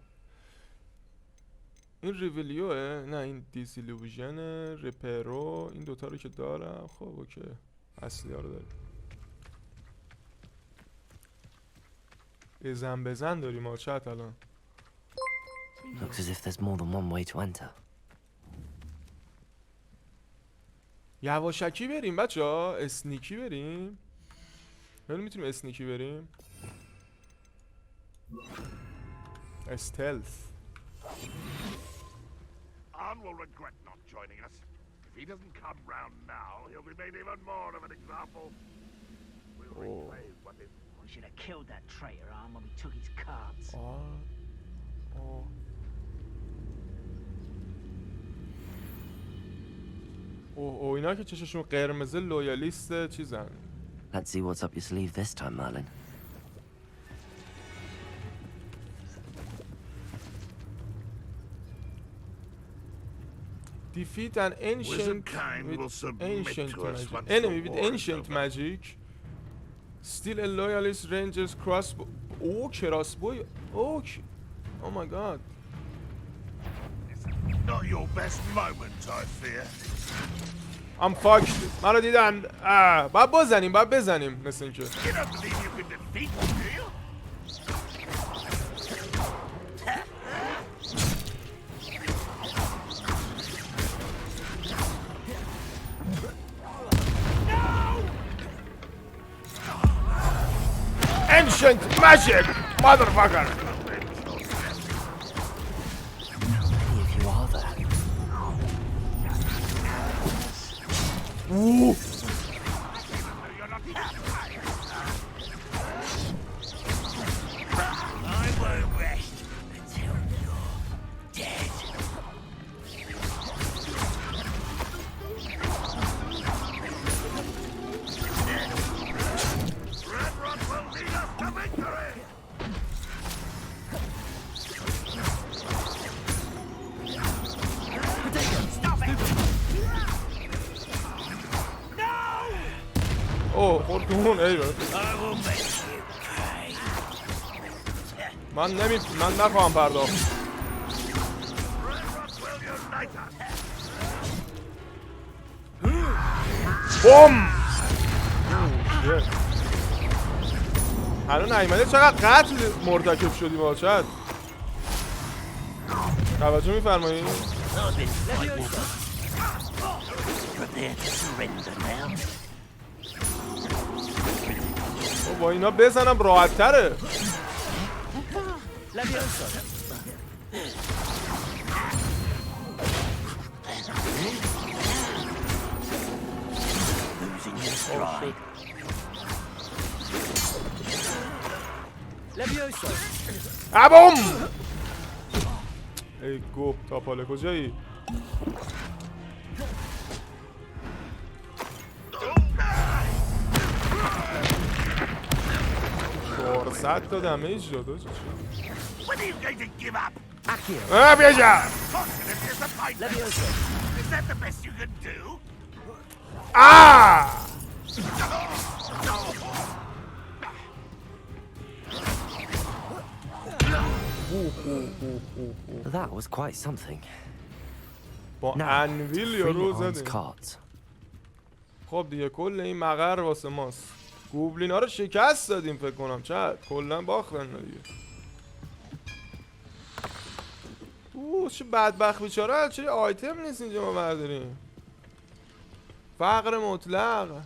Speaker 1: این ریویلیوه؟ نه این دیسیلوژن ریپرو. این دوتا رو که دارم. خب اوکی اصلی ها رو داریم. بزن داریم ما چت الان.
Speaker 4: Looks as if there's more than one way to enter.
Speaker 1: یواشکی بریم بچه‌ها، اسنیکی بریم. ولی میتونیم اسنیکی بریم. استلث.
Speaker 18: Arn will regret not joining us. If he doesn't come round now, he'll be made even more of an example. We'll replay what is.
Speaker 15: We should have killed that traitor, Arn, when we took his cards.
Speaker 1: اوه اینا که چششون قرمزه لویالیست چیزن.
Speaker 4: Let's see what's up your sleeve this time, Merlin.
Speaker 1: Defeat an ancient enemy with ancient magic. Still a loyalist ranger's crossbow. Oh, crossbow. Oh my god.
Speaker 18: Not your best moment, I fear.
Speaker 1: I'm fucked. منو دیدن. باید بزنیم مثل اینکه.
Speaker 18: You don't believe you can defeat me, do you?
Speaker 1: Ancient magic, motherfucker. Ooh.
Speaker 18: I won't rest until you're dead. Red Rock will lead us to victory. Stop it!
Speaker 1: اوه خورتون ایوه. من نخواهم پرداخت. بوم. الان نیومده چقدر قتل مرتکب شدی با چت. توجه می‌فرمایید؟ با اینا بزنم راحت تره. ابوم ای گوب تاپاله کجایی؟ 400 تا دمیج داد.
Speaker 18: When are you going to give up?
Speaker 1: بیا جا.
Speaker 18: Is that the best you can do?
Speaker 4: That was quite something.
Speaker 1: با انویل یارو زدیم. خب دیگه کل این مقر واسه ماست. گوبلینا رو شکست دادیم فکر کنم. چت کلا باختن دیگه. چه بدبخت بیچاره. چه آیتم نیست اینجا ما برداریم. فقر مطلق.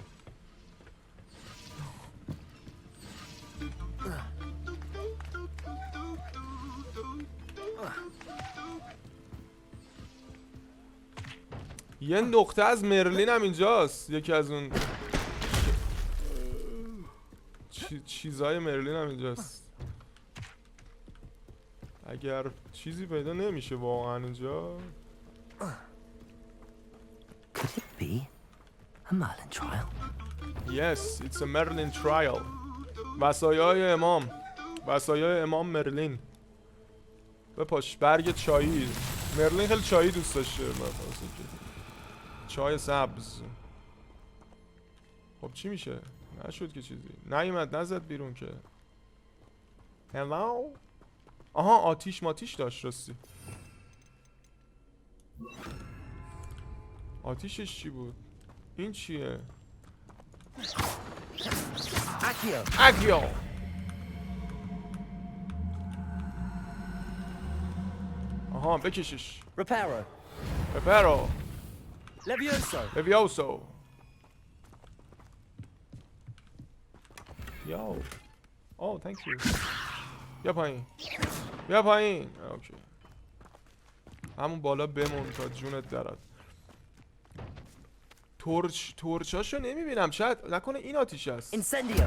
Speaker 1: یه نقطه از مرلین هم اینجاست. یکی از اون چیزای مرلین هم اینجاست. اگر چیزی پیدا نمیشه واقعا اینجا.
Speaker 4: Could it be a Merlin trial?
Speaker 1: Yes, it's a Merlin trial. وصایای امام. وصایای امام مرلین. بپاش برگ چایی. مرلین خیلی چایی دوست داشته. چای سبز. خب چی میشه؟ نشد که چیزی. نیومد نزد بیرون که. هلو. آها آتیش ماتیش داشت راستی. آتیشش چی بود؟ این چیه؟ اکیو آها بکشش.
Speaker 19: Reparo.
Speaker 1: Reparo.
Speaker 19: Levioso.
Speaker 1: Levioso. Yo. Oh, thank you. بیا پایین. بیا پایین. اوکی. همون بالا بمون تا جونت درات. تورچاشو نمیبینم. شاید نکنه این آتیش است.
Speaker 19: Incendio.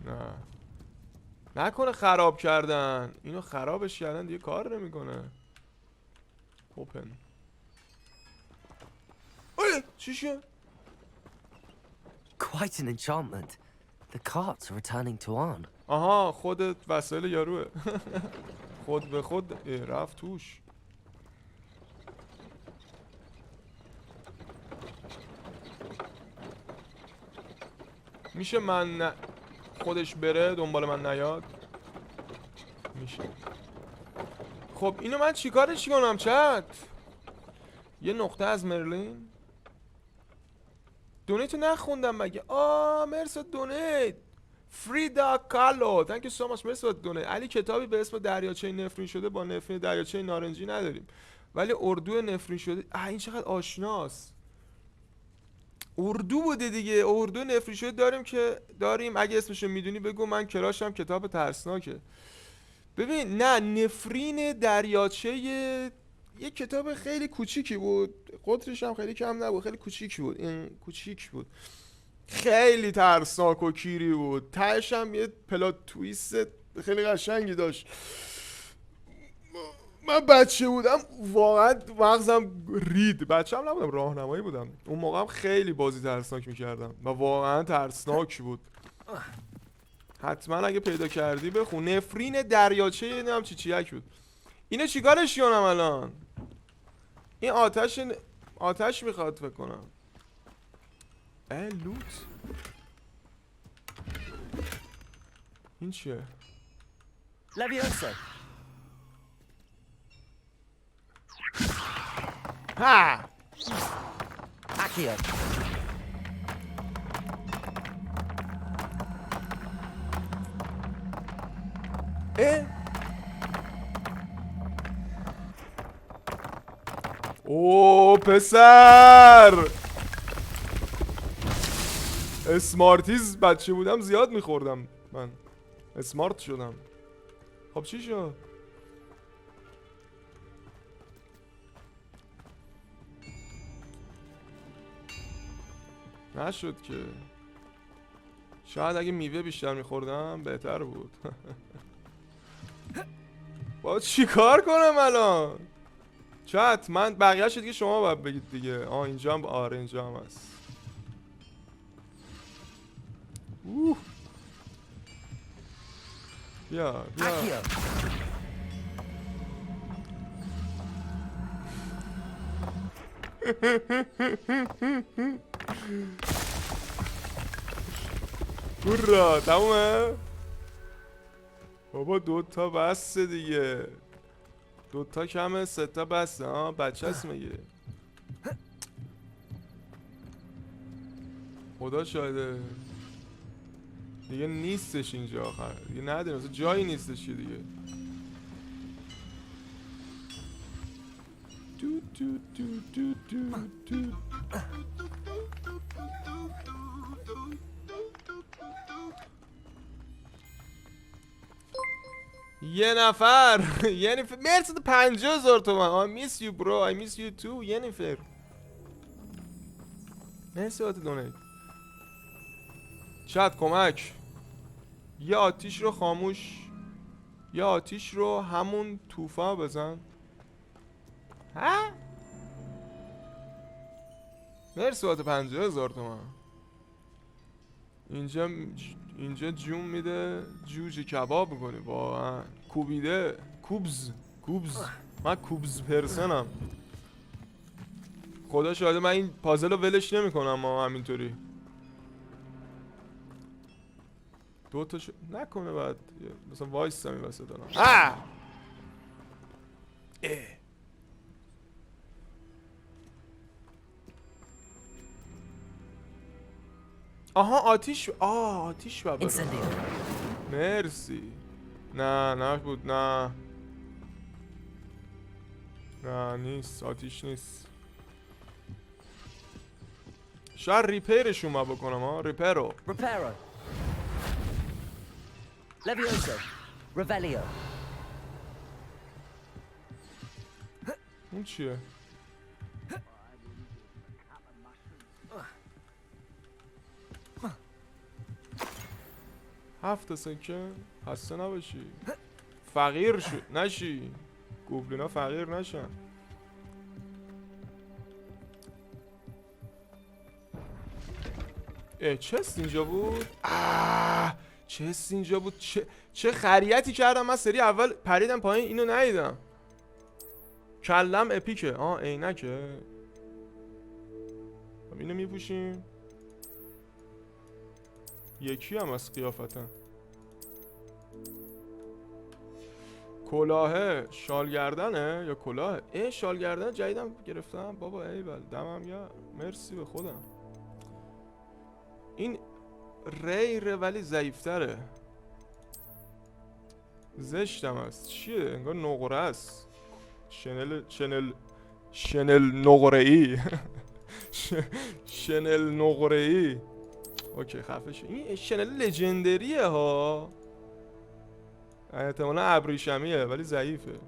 Speaker 1: نه. نکنه خراب کردن. اینو خرابش کردن دیگه کار نمیکنه. اوپن. اوه چی شد؟
Speaker 4: Quite an enchantment. The carts are returning to on.
Speaker 1: آها خودت وسایل یاروه. خود به خود رفت توش. میشه من خودش بره دنبال من نیاد؟ میشه. خب اینو من چیکارش کنم چت؟ یه نقطه از مرلین. دونیتو نخوندم مگه؟ مرسی دونیت. فریدا کالو thank you so much. مرسی دونیت. علی کتابی به اسم دریاچه نفرین شده با نفرین دریاچه نارنجی نداریم ولی اردو نفرین شده. این چقدر آشناست. اردو بوده دیگه. اردو نفرین شده داریم اگه اسمشو میدونی بگو. من کراشم کتاب ترسناکه. ببین نه نفرین دریاچه یه کتاب خیلی کوچیکی بود. قطرش هم خیلی کم نبود. خیلی کوچیک بود. این کوچیک بود. خیلی ترسناک و کیری بود. تهش هم یه پلات تویست خیلی قشنگی داشت. من بچه بودم واقعا مغزم رید. بچه هم نبودم راهنمایی بودم. اون موقع هم خیلی بازی ترسناک میکردم و واقعا ترسناک بود. حتما اگه پیدا کردی بخون. نفرین دریاچه نمیدونم چیک بود. اینو چیکارش کنم الان؟ این آتش میخواد فکر کنم. لوت. این چیه؟
Speaker 19: Levioso.
Speaker 1: ها
Speaker 19: Accio.
Speaker 1: او پسر اسمارتیز بچه بودم زیاد میخوردم. من اسمارت شدم. خب چی شد؟ نشد که. شاید اگه میوه بیشتر میخوردم بهتر بود. باید چی کار کنم الان؟ چت من بقیه شد که شما باید بگید دیگه. اینجا هم اینجا هم هست. بیا هورا تمومه؟ بابا 2 تا بسته دیگه. 2 تا کمه 3 تا بسته. بچه هست میگه. خدا شاهده دیگه نیستش اینجا. آخر دیگه نداریم مثلا جایی نیستش که دیگه. یه نفر ینیفر مرسی 50,000 تومن. I miss you bro. I miss you too ینیفر. مرسی وقت دونیت. شاید کمک. یه آتیش رو خاموش. یه آتیش رو همون توفا بزن. ها؟ مرسی وقت 50,000 تومن. اینجا جون میده. جوجه کباب میکنی واقعا. کوبیده. کوبز. من کوبز پرسنم. خدا شاهده من این پازل رو ولش نمی کنم. همینطوری 2 تا نکنه بعد مثلا وایس همی واسه دارم. آها آتیش. آتیش بابا. مرسی. نه بود. نه نه نیست، آتیش نیست. شاید ریپیرشون ما بکنم ها. ریپیرو
Speaker 19: Levioso. Revelio.
Speaker 1: اون چیه؟ هفت سکه خسته نباشی. فقیر نشی. گوبلینا فقیر نشن. چست اینجا بود؟ چست اینجا بود. چه خریتی کردم من سری اول پریدم پایین اینو ندیدم. کلم اپیکه. عینکه. خب اینو میپوشیم. یکی هم از قیافتا. کلاهه شالگردنه یا کلاهه؟ شالگردن جدیدم گرفتم بابا. ایول دمم گرم. مرسی به خودم. این ریره ولی ضعیفتره. زشتم است. چیه؟ انگار نقره است. شنل نقره ای. شنل نقره ای. اوکی خفه شو. این شنل لژندریه ها. احتمالا ابریشمیه ولی ضعیفه.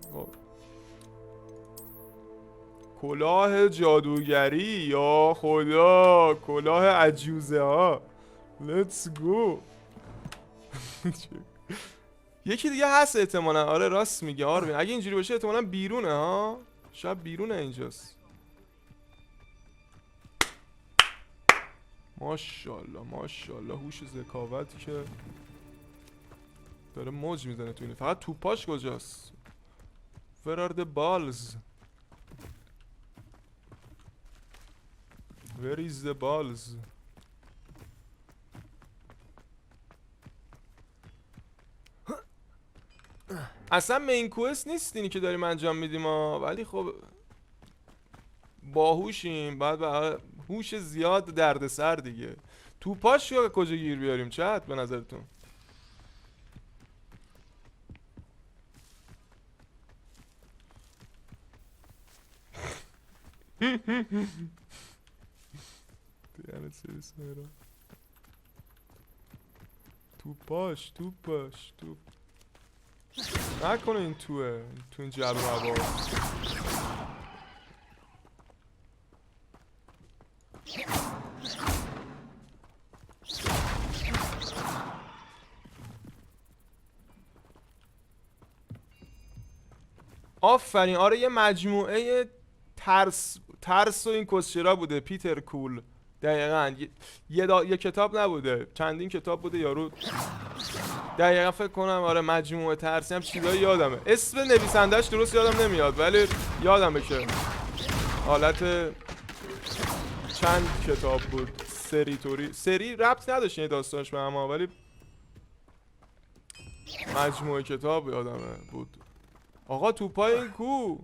Speaker 1: کلاه جادوگری یا خدا. کلاه عجوزه ها. Let's go. یکی دیگه هست احتمالا. آره راست میگه آروین. اگه اینجوری باشه احتمالا بیرونه ها. شاید بیرونه اینجاست. ماشاءالله ماشاءالله. هوش ذکاوتی که داره موج میزنه تو اینه. فقط توپاش کجاست؟ Where are the balls? Where is the balls? اصلا مین کوست نیست اینی که داریم انجام میدیم ها. ولی خب باهوشیم. بعد به هوش زیاد دردسر دیگه. توپاش کجا گیر بیاریم چت به نظرتون؟ توپاش نکنه این توه. تو این جلو هوا. آفرین. آره یه مجموعه ترس و این کسچرا بوده. پیتر کول. دقیقاً یه کتاب نبوده. چندین کتاب بوده یارو. دقیقاً فکر کنم آره مجموعه ترسی هم چیزایی یادمه. اسم نویسنده‌اش درست یادم نمیاد ولی یادمه که حالت چند کتاب بود. سری ربط نداشت این داستانش به هم ولی مجموعه کتاب یادمه بود. آقا توپای این کو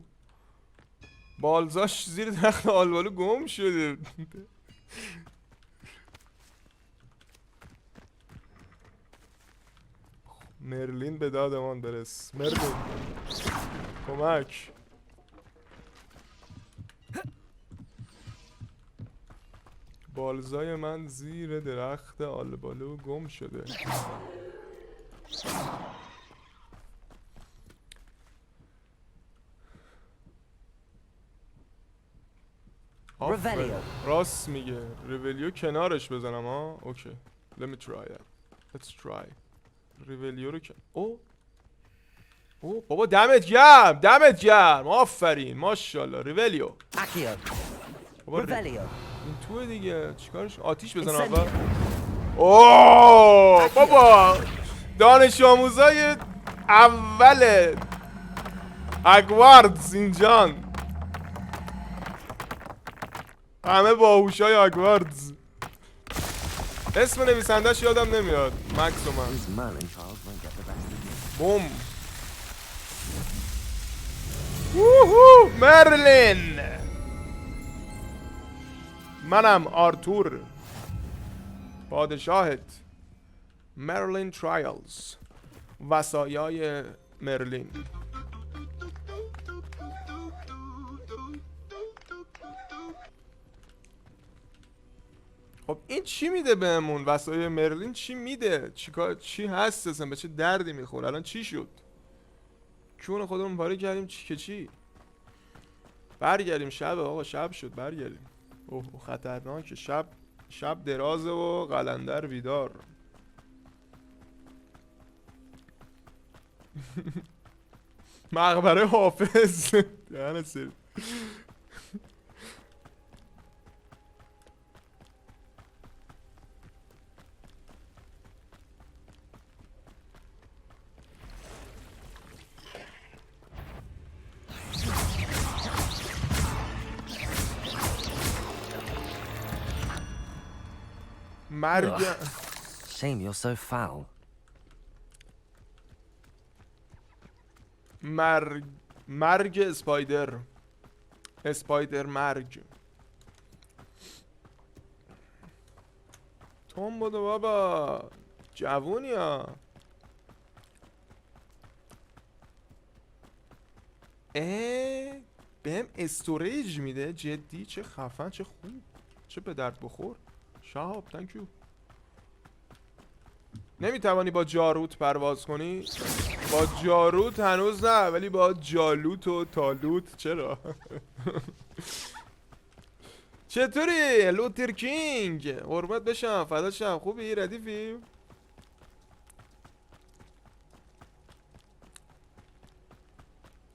Speaker 1: بالزاش زیر درخت آلبالو گم شده. مرلین به دادمان برس. مرلین کمک. بالزای من زیر درخت آلبالو گم شده. راست میگه. ریولیو کنارش بزنم ها. اوکی. Let me try that. Let's try. ریولیو رو او بابا دمت گرم. آفرین ماشاءالله. ریولیو این توه دیگه. چیکارش؟ آتیش بزنم اول. بابا دانش آموزای اول هاگوارتس اینجان. همه باهوشای هاگوارتس. اسم نویسنده‌اش یادم نمیاد. مکس و من. بوم. ووهو مرلین. منم آرتور پادشاهت. مرلین ترایلز. وصایای مرلین. خب این چی میده بهمون؟ وصایای مرلین چی میده؟ چی هست اصلا؟ به چه دردی میخوره؟ الان چی شد؟ کون خودمون پاره کردیم چی؟ برگردیم. شب آقا، شب شد، برگردیم. اوه خطرناکه. شب درازه و قلندر بیدار. مقبره حافظ. یعنی سری مرگ.
Speaker 4: Shame you're so foul.
Speaker 1: مرگ اسپایدر مرگ. توم بودو بابا، جوونی ها. بهم استوریج میده جدی؟ چه خفن، چه خوب، چه به درد بخور. شهاب تانکیو. نمیتوانی با جاروت پرواز کنی؟ با جاروت هنوز نه، ولی با جالوت و تالوت چرا؟ چطوری لوتر کینگ؟ قربت بشم، فدا شم. خوبی؟ ردیفی؟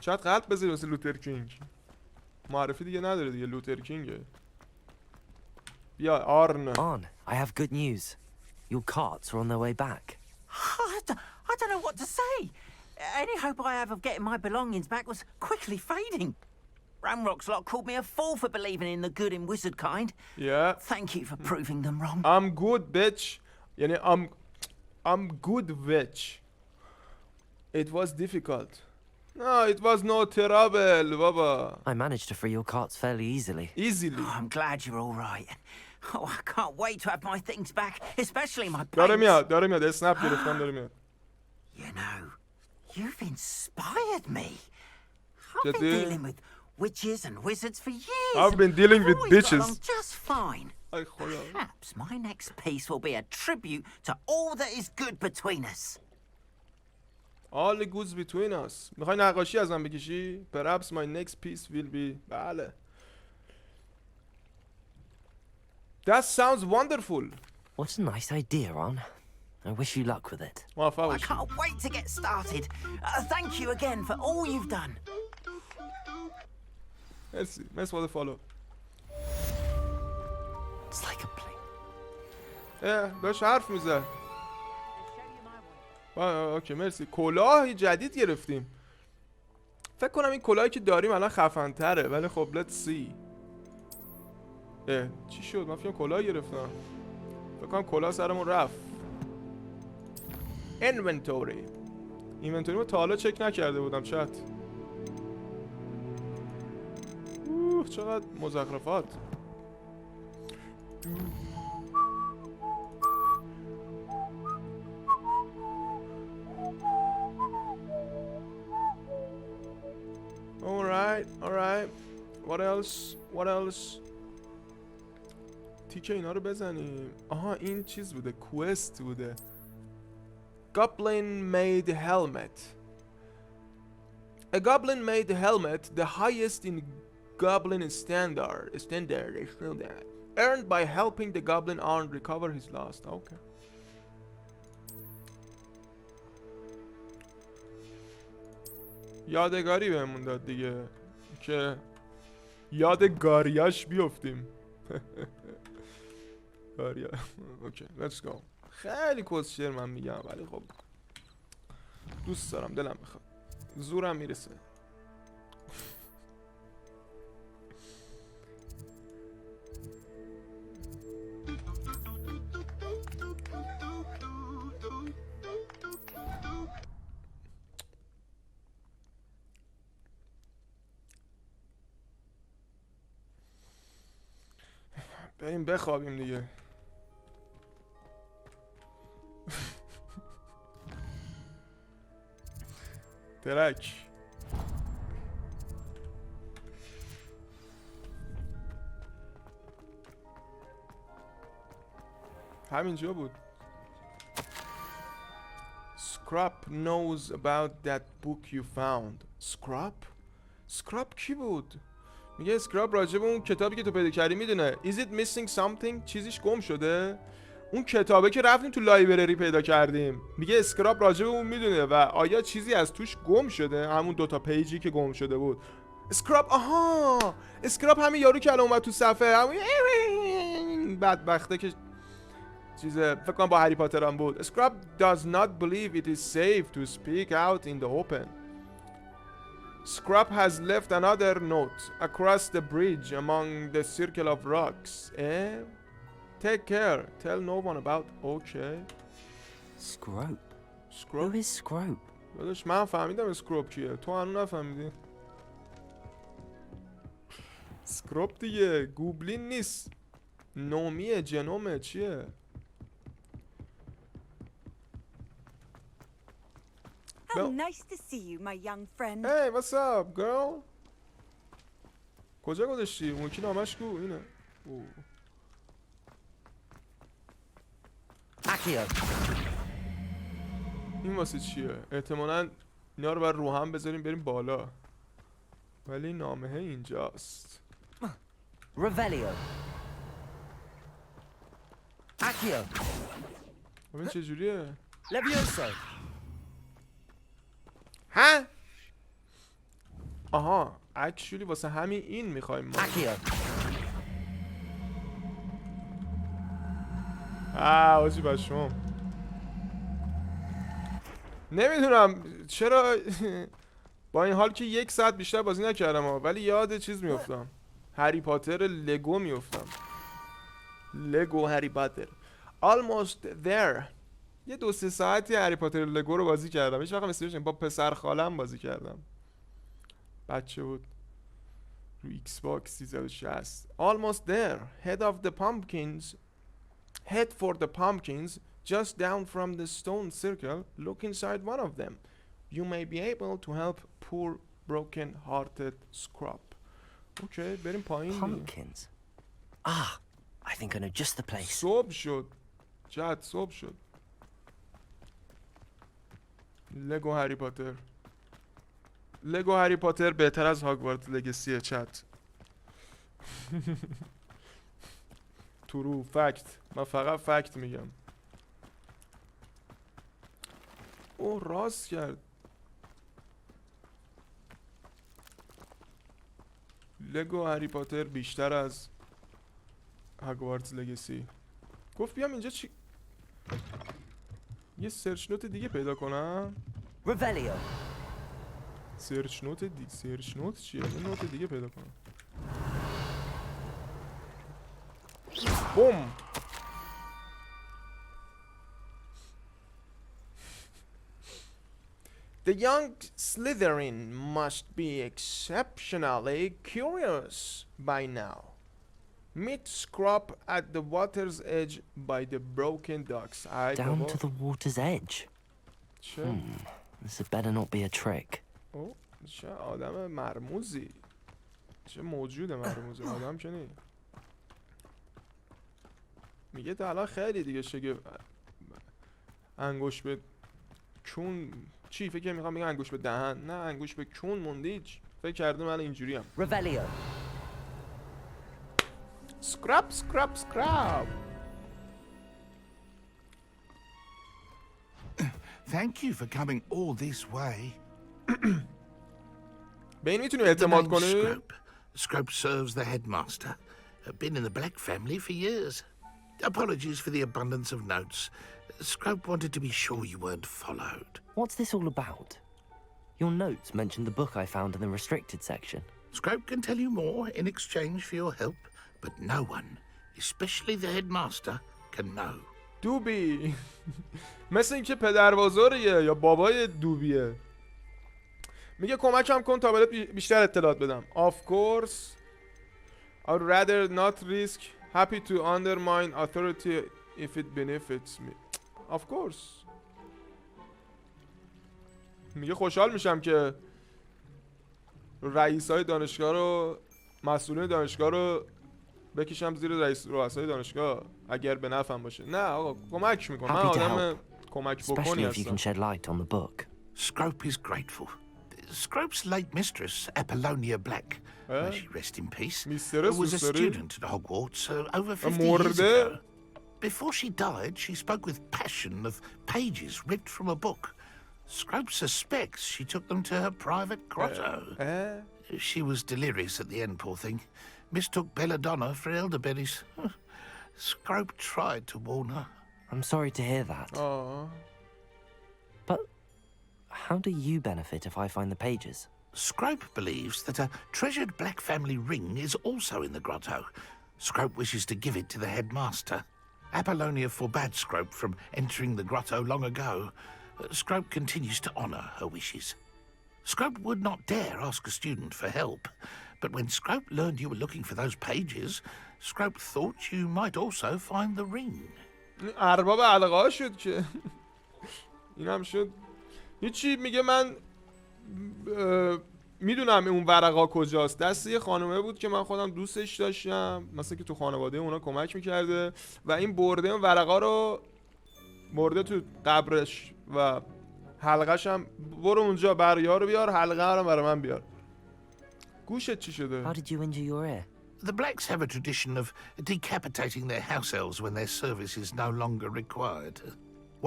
Speaker 1: شاید قلب بذاری واسه لوتر کینگ. معرفی دیگه نداره دیگه، لوتر کینگه. بیا آرن.
Speaker 4: On, I have good news. Your carts are on their way back.
Speaker 15: I don't know what to say. Any hope I have of getting my belongings back was quickly fading. Ramrock's lot called me a fool for believing in the good in wizard kind.
Speaker 1: Yeah.
Speaker 15: Thank you for proving them wrong.
Speaker 1: I'm good, bitch. Yani I'm good, bitch. It was difficult. No, it was no trouble, Baba.
Speaker 4: I managed to free your carts fairly easily.
Speaker 1: Easily.
Speaker 15: Oh, I'm glad you're all right. Oh, I can't wait to have my things back, especially my
Speaker 1: داره
Speaker 15: plates.
Speaker 1: میاد. اسنپ گرفتم، داره میاد.
Speaker 15: You know, you've inspired me. I've been
Speaker 1: جدی؟
Speaker 15: dealing with witches and wizards for years.
Speaker 1: I've been dealing with
Speaker 15: Always got
Speaker 1: bitches.
Speaker 15: along just fine.
Speaker 1: ای خدا.
Speaker 15: Perhaps my next piece will be a tribute to all that is good between us.
Speaker 1: All the goods between us. میخوای نقاشی از من بکشی؟ Perhaps my next piece will be. بله. That sounds wonderful.
Speaker 4: What a nice idea, Ron. I wish you luck with it.
Speaker 15: I can't wait to get started. Thank you again for all you've done.
Speaker 1: Merci for the follow.
Speaker 4: It's like a plane.
Speaker 1: داشت حرف میزد. اوکی مرسی. کلاه جدید گرفتیم. فکر کنم این کلاهی که داریم الان خفن تره، ولی خب let's see. چی شد؟ من فکرم کلاه گرفتم. فکر کنم کلاه سرمون رفت. اینونتوری رو تا حالا چک نکرده بودم. چت چقدر مزخرفات. alright. What else? تیکه اینا رو بزنیم. آها این چیز بوده، کوست بوده. Goblin made helmet. A goblin made helmet, the highest in goblin standard, earned by helping the goblin arm recover his lost. Okay. یادگاری بهمون داد دیگه که یادگاریاش بیفتیم. گاریا. اوکی let's go. خیلی کسشر من میگم، ولی خب دوست دارم، دلم میخواد، زورم میرسه. بریم بخوابیم دیگه. درک. همینجا بود. Scrap knows about that book you found. Scrap کی بود؟ میگه اسکراب راجع به اون کتابی که تو پیدا کردی میدونه. Is it missing something؟ چیزیش گم شده؟ اون کتابه که رفتیم تو لایبرری پیدا کردیم. میگه اسکراب راجع به اون میدونه و آیا چیزی از توش گم شده؟ همون دوتا پیجی که گم شده بود. اسکراب آها! اسکراب همین یارو که الان اومد تو صفحه، همون بدبخته که چیزه فکر کنم با هری پاتر هم بود. اسکراب does not believe it is safe to speak out in the open. Scrap has left another note across the bridge among the circle of rocks. Take care. Tell no one about. Okay.
Speaker 4: Scrope.
Speaker 1: Scrope?
Speaker 4: Who is Scrope?
Speaker 1: داداش من فهمیدم اسکروپ کیه. تو هنوز نفهمیدی. اسکروپ دیگه گوبلین نیست. نومیه، جنومه، چیه؟
Speaker 13: How nice to see you, my young friend.
Speaker 1: Hey, what's up, girl? کجا گذاشتی؟ اون کی نامش کو؟ اینه. این واسه چیه؟ احتمالاً اینا رو بر رو هم بذاریم بریم بالا. ولی نامه اینجاست.
Speaker 19: Revelio. Accio.
Speaker 1: ببین چه جوریه؟
Speaker 19: Levioso.
Speaker 1: ها؟ آها، اکچولی واسه همین این میخوایم ما. آجی بشم. نمیدونم چرا با این حال که 1 ساعت بیشتر بازی نکردم ولی یاد چیز میافتم. هری پاتر لگو میافتم. لگو هری پاتر. Almost there. یه 2-3 ساعتی هری پاتر لگو رو بازی کردم. هیچ وقت مثل با پسر خالم بازی کردم. بچه بود. رو ایکس باکس 360. Almost there. Head for the pumpkins just down from the stone circle. Look inside one of them. You may be able to help poor broken-hearted Scrap. Okay, بریم پایین.
Speaker 4: Pumpkins. Ah, I think I know just the place.
Speaker 1: صبح شد. چت صبح شد. لگو هری پاتر. لگو هری پاتر بهتر از هاگوارتس لگسی چت. ترو فکت. من فقط فکت میگم. او راست کرد. لگو هری پاتر بیشتر از هاگوارتس لگسی. گفت بیام اینجا چی؟ یه سرچ نوت دیگه پیدا کنم.
Speaker 19: Revelio.
Speaker 1: سرچ نوت چیه؟ یه نوت دیگه پیدا کنم. بوم. The young Slytherin must be exceptionally curious by now. Meet Scrap at the water's edge by the broken docks.
Speaker 4: Down to the water's edge? This had better not be a trick.
Speaker 1: Oh, چه آدم مرموزی. چه موجود مرموزی. آدم که نی. میگه تا الان خیلی دیگه شگفت. انگوش به کون چی فکر میخوام بگم انگوش به دهن. نه انگوش به کون موندیج. فکر کردم من اینجوری ام.
Speaker 19: Revelio.
Speaker 1: Scrap.
Speaker 17: Thank you for coming all this way.
Speaker 1: به این میتونی اعتماد کنی؟
Speaker 17: Scrap serves the headmaster. Been in the Black family for years. Apologies for the abundance of notes. Scrap wanted to be sure you weren't followed.
Speaker 4: What's this all about? Your notes mentioned the book I found in the restricted section.
Speaker 17: Scrap can tell you more in exchange for your help, but no one, especially the headmaster, can know.
Speaker 1: دوبی مثل اینکه پدر بزرگیه یا بابای دوبیه. میگه کمکم کن تا بهت بیشتر اطلاعات بدم. Of course I'd rather not risk. Happy to undermine authority if it benefits me. Of course. میگه خوشحال میشم که رئیسای دانشگاه رو مسئولین دانشگاه رو بکشم زیر رئیس رؤسای دانشگاه اگر به نفعم باشه. نه آقا کمک میکنم. من آدم کمک بکنی هستم.
Speaker 17: Scrope is grateful. Scrope's late mistress, Apollonia Black, may she rest in peace, was a student at Hogwarts over 50 years ago. Before she died, she spoke with passion of pages ripped from a book. Scrope suspects she took them to her private grotto. She was delirious at the end, poor thing. Mistook belladonna for elderberries. Scrope tried to warn her.
Speaker 4: I'm sorry to hear that. But how do you benefit if I find the pages?
Speaker 17: Scrope believes that a treasured black family ring is also in the grotto. Scrope wishes to give it to the headmaster. Apollonia forbade Scrope from entering the grotto long ago. Scrope continues to honor her wishes. Scrope would not dare ask a student for help, but when Scrope learned you were looking for those pages, Scrope thought you might also find the ring.
Speaker 1: ارباب علاقه ها شد که اینم شد. هیچی. میگه من میدونم اون ورقا کجاست. دست یه خانومه بود که من خودم دوستش داشتم، مثلا که تو خانواده اونا کمک میکرده و این برده اون ورقا رو برده تو قبرش و حلقش هم. برو اونجا بریا رو بیار، حلقه رو برای من بیار. گوشت چی شده؟
Speaker 4: How did you injure your ear?
Speaker 17: The Blacks have a tradition of decapitating their house elves when their service is no longer required.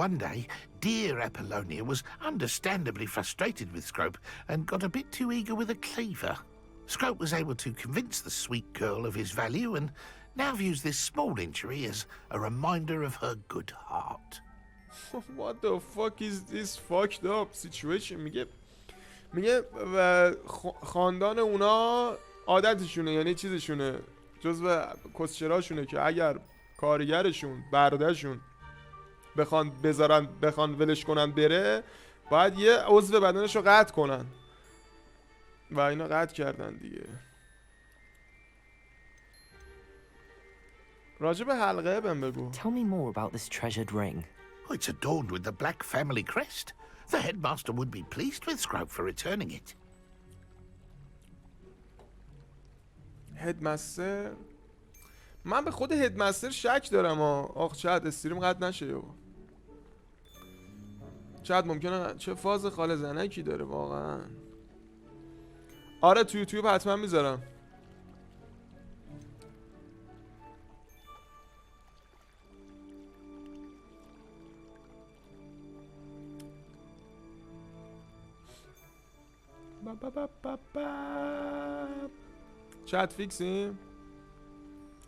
Speaker 17: One day, dear Apollonia was understandably frustrated with Scrope and got a bit too eager with a cleaver. Scrope was able to convince the sweet girl of his value and now views this small injury as a reminder of her good heart.
Speaker 1: What the fuck is this fucked up situation? میگه خاندان اونا عادتشونه، یعنی چیزشونه، جزو کسچراشونه که اگر کارگرشون برادرشون بخوان ولش کنن بره، باید یه عضو بدنشو قطع کنن و اینا قطع کردن دیگه. راجب حلقه بهم بگو.
Speaker 4: Tell me more about this treasured ring.
Speaker 17: Oh, it's adorned with the Black family crest. The headmaster would be pleased with Scrope for returning it.
Speaker 1: هدمستر؟ من به خود هدمستر شک دارم. آخ شاید استریم قطع نشه یو. شاید ممکنه. چه فاز خاله زنکی داره واقعا. آره تو یوتیوب حتما میذارم. چت فیکسیم؟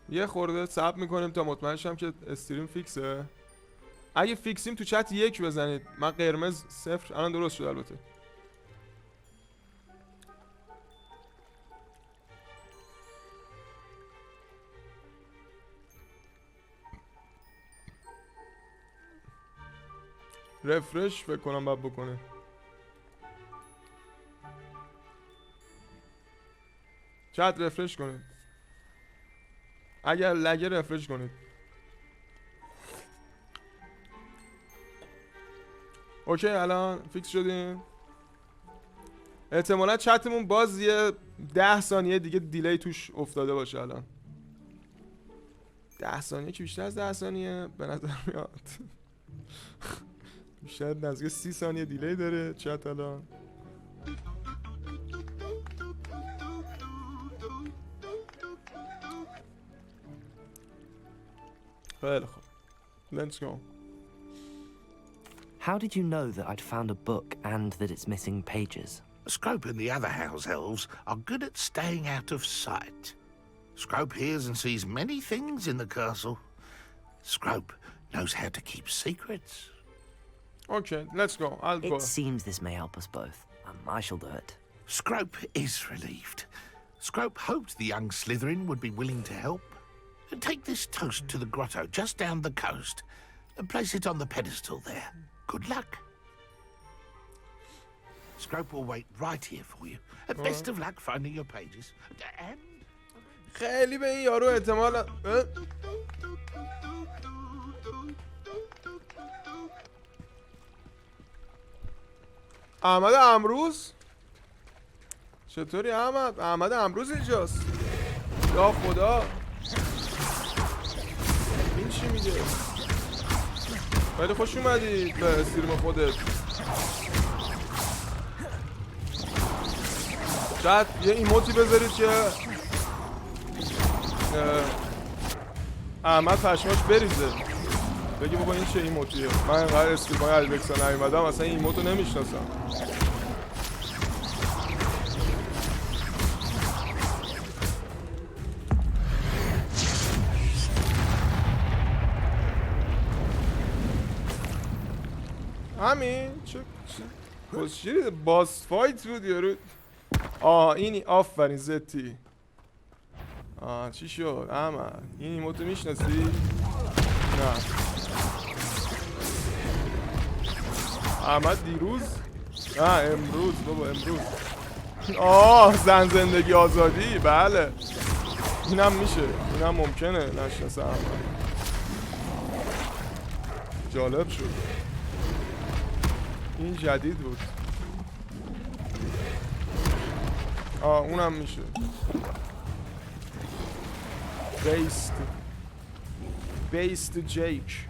Speaker 1: یه خورده صبر میکنیم تا مطمئن شم که استریم فیکسه. اگه فیکسیم تو چت 1 بزنید. من قرمز 0. الان درست شد البته. رفرش فکر کنم باید بکنه. چت رفرش کنید. اگر لگه رفرش کنید. اوکی الان فیکس شدیم. احتمالا چتمون باز یه 10 ثانیه دیگه دیلی توش افتاده باشه. الان 10 ثانیه که بیشتر از 10 ثانیه به نظر میاد. بیشتر نزدیک 30 ثانیه دیلی داره چت الان. خیلی خوب. Let's go.
Speaker 4: How did you know that I'd found a book and that it's missing pages?
Speaker 17: Scrope and the other house elves are good at staying out of sight. Scrope hears and sees many things in the castle. Scrope knows how to keep secrets.
Speaker 1: Okay, let's go. I'll go.
Speaker 4: It seems this may help us both. I shall do it.
Speaker 17: Scrope is relieved. Scrope hoped the young Slytherin would be willing to help. Take this toast to the grotto just down the coast and place it on the pedestal there. Good luck. Scrope will wait right here for you. Best of luck finding your pages. And...
Speaker 1: خیلی به این یارو احتمال احمد امروز چطوری احمد؟ احمد امروز اینجاست. یا خدا چی میگه؟ خیلی خوش اومدی به استریم خودت. شاید یه ایموتی بذارید که احمد پشماش بریزه بگی بابا این چه ایموتیه. من اینقدر استریم های الرکزا نیومدم اصلا این ایموتو نمیشناسم. همین چه کسشیری باس فایت بود یارو. اینی آفرین زتی. چی شد احمد؟ این ایموتو میشناسی؟ نه احمد دیروز؟ نه امروز بابا امروز. زن زندگی آزادی. بله اینم میشه، اینم ممکنه نشناسه احمد. جالب شد. این جدید بود. اونم میشه. بیست جیک.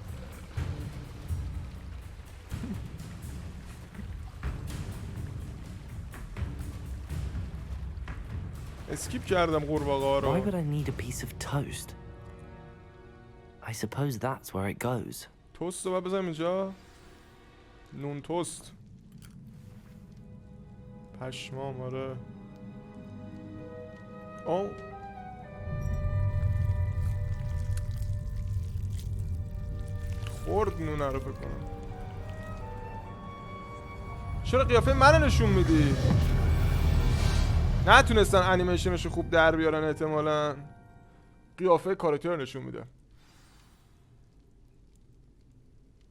Speaker 1: اسکیپ کردم قورباغه رو.
Speaker 4: Why would I need a piece of toast? I suppose that's where it goes.
Speaker 1: توست رو بذارم اینجا. نون توست. پشمام آره. خورد نونه رو فکر کنم. چرا قیافه منو نشون میدی؟ نتونستن انیمیشنشو خوب در بیارن احتمالاً. قیافه کاراکتر رو نشون میده.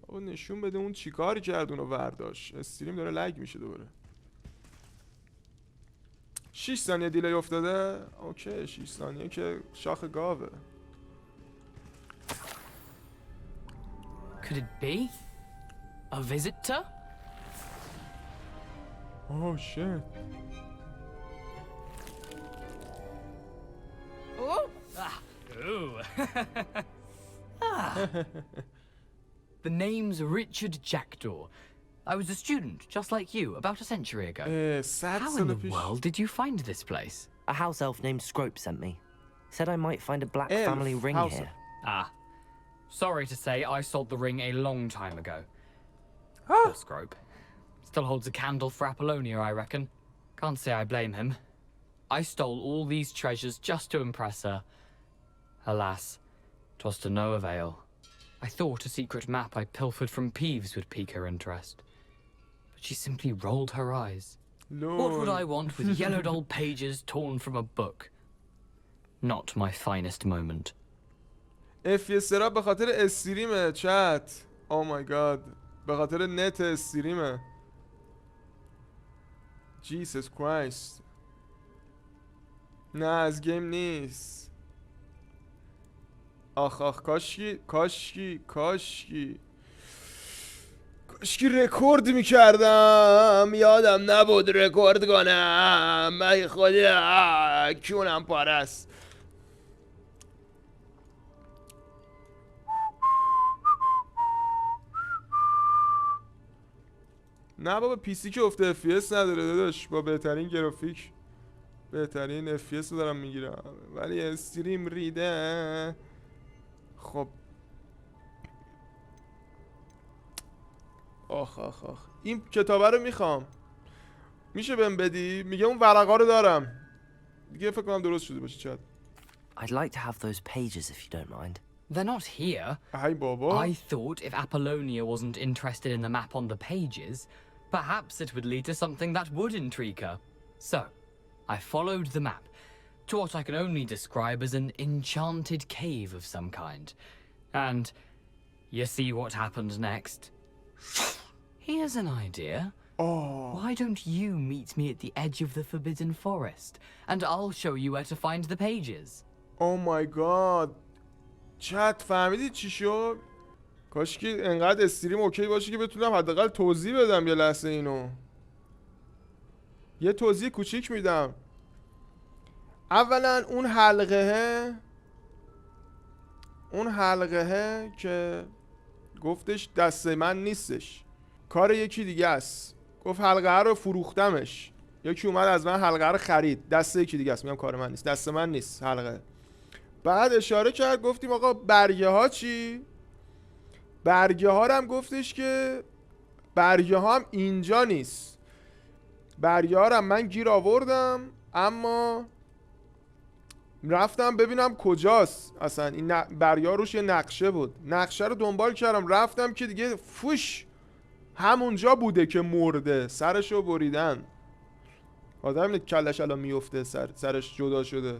Speaker 1: او نشون بده اون چیکار کرد اونو برداشت. استریم داره لگ میشه دوباره. 6 ثانیه دیلی افتاده. اوکی 6 ثانیه که شاخ گاوه.
Speaker 12: Could it be a visitor?
Speaker 1: Oh shit.
Speaker 12: Oh. Ooh. The name's Richard Jackdaw. I was a student, just like you, about a century ago. How in the world did you find this place?
Speaker 4: A house elf named Scrope sent me. Said I might find a black family ring here.
Speaker 12: Sorry to say, I sold the ring a long time ago. Poor Scrope. Still holds a candle for Apollonia, I reckon. Can't say I blame him. I stole all these treasures just to impress her. Alas, 'twas to no avail. I thought a secret map I pilfered from Peeves would pique her interest. But she simply rolled her eyes. What would I want with yellowed old pages torn from a book? Not my finest moment.
Speaker 1: اف به خاطر استریمه چت. او مای گاد. به خاطر نت استریمه. جیسس کرایست. نه از گیم نیست. آخ کاشکی رکورد میکردم. یادم نبود رکورد کنم. ای خدا کونم پاره است. نه بابا پیسی که افته FPS نداره داداش. با بهترین گرافیک بهترین FPS رو دارم میگیرم. ولی استریم ریده. خب آخ این کتابه رو میخوام. میشه بهم بدی؟ میگه اون ورقا رو دارم. دیگه فکر کنم درست شده باشه چت.
Speaker 4: I'd like to have those pages if you don't mind.
Speaker 12: They're not here.
Speaker 1: Hi, Bobo.
Speaker 12: I thought if Apollonia wasn't interested in the map on the pages, perhaps it would lead to something that would intrigue her. So, I followed the map to what I can only describe as an enchanted cave of some kind. And you see what happened next? Here's an idea. Why don't you meet me at the edge of the Forbidden Forest, and I'll show you where to find the pages.
Speaker 1: Oh my god. چت فهمیدید چی شد؟ کاش که انقدر استریم اوکی باشه که بتونم حداقل توضیح بدم یه لحظه اینو. یه توضیح کوچیک میدم. اولا اون حلقه اون حلقه که گفتش دست من نیستش، کار یکی دیگه است. گفت حلقه رو فروختمش، یکی اومد از من حلقه رو خرید، دست یکی دیگه است. میگم کار من نیست، دست من نیست حلقه. بعد اشاره کرد گفتیم آقا برگه ها چی؟ برگه ها هم گفتش که برگه ها هم اینجا نیست. برگه ها هم من گیر آوردم اما رفتم ببینم کجاست. اصلا این برگه ها روش یه نقشه بود، نقشه رو دنبال کردم، رفتم که دیگه فوش همونجا بوده که مرده، سرشو بریدن. آدم کلش الان میفته، سرش جدا شده.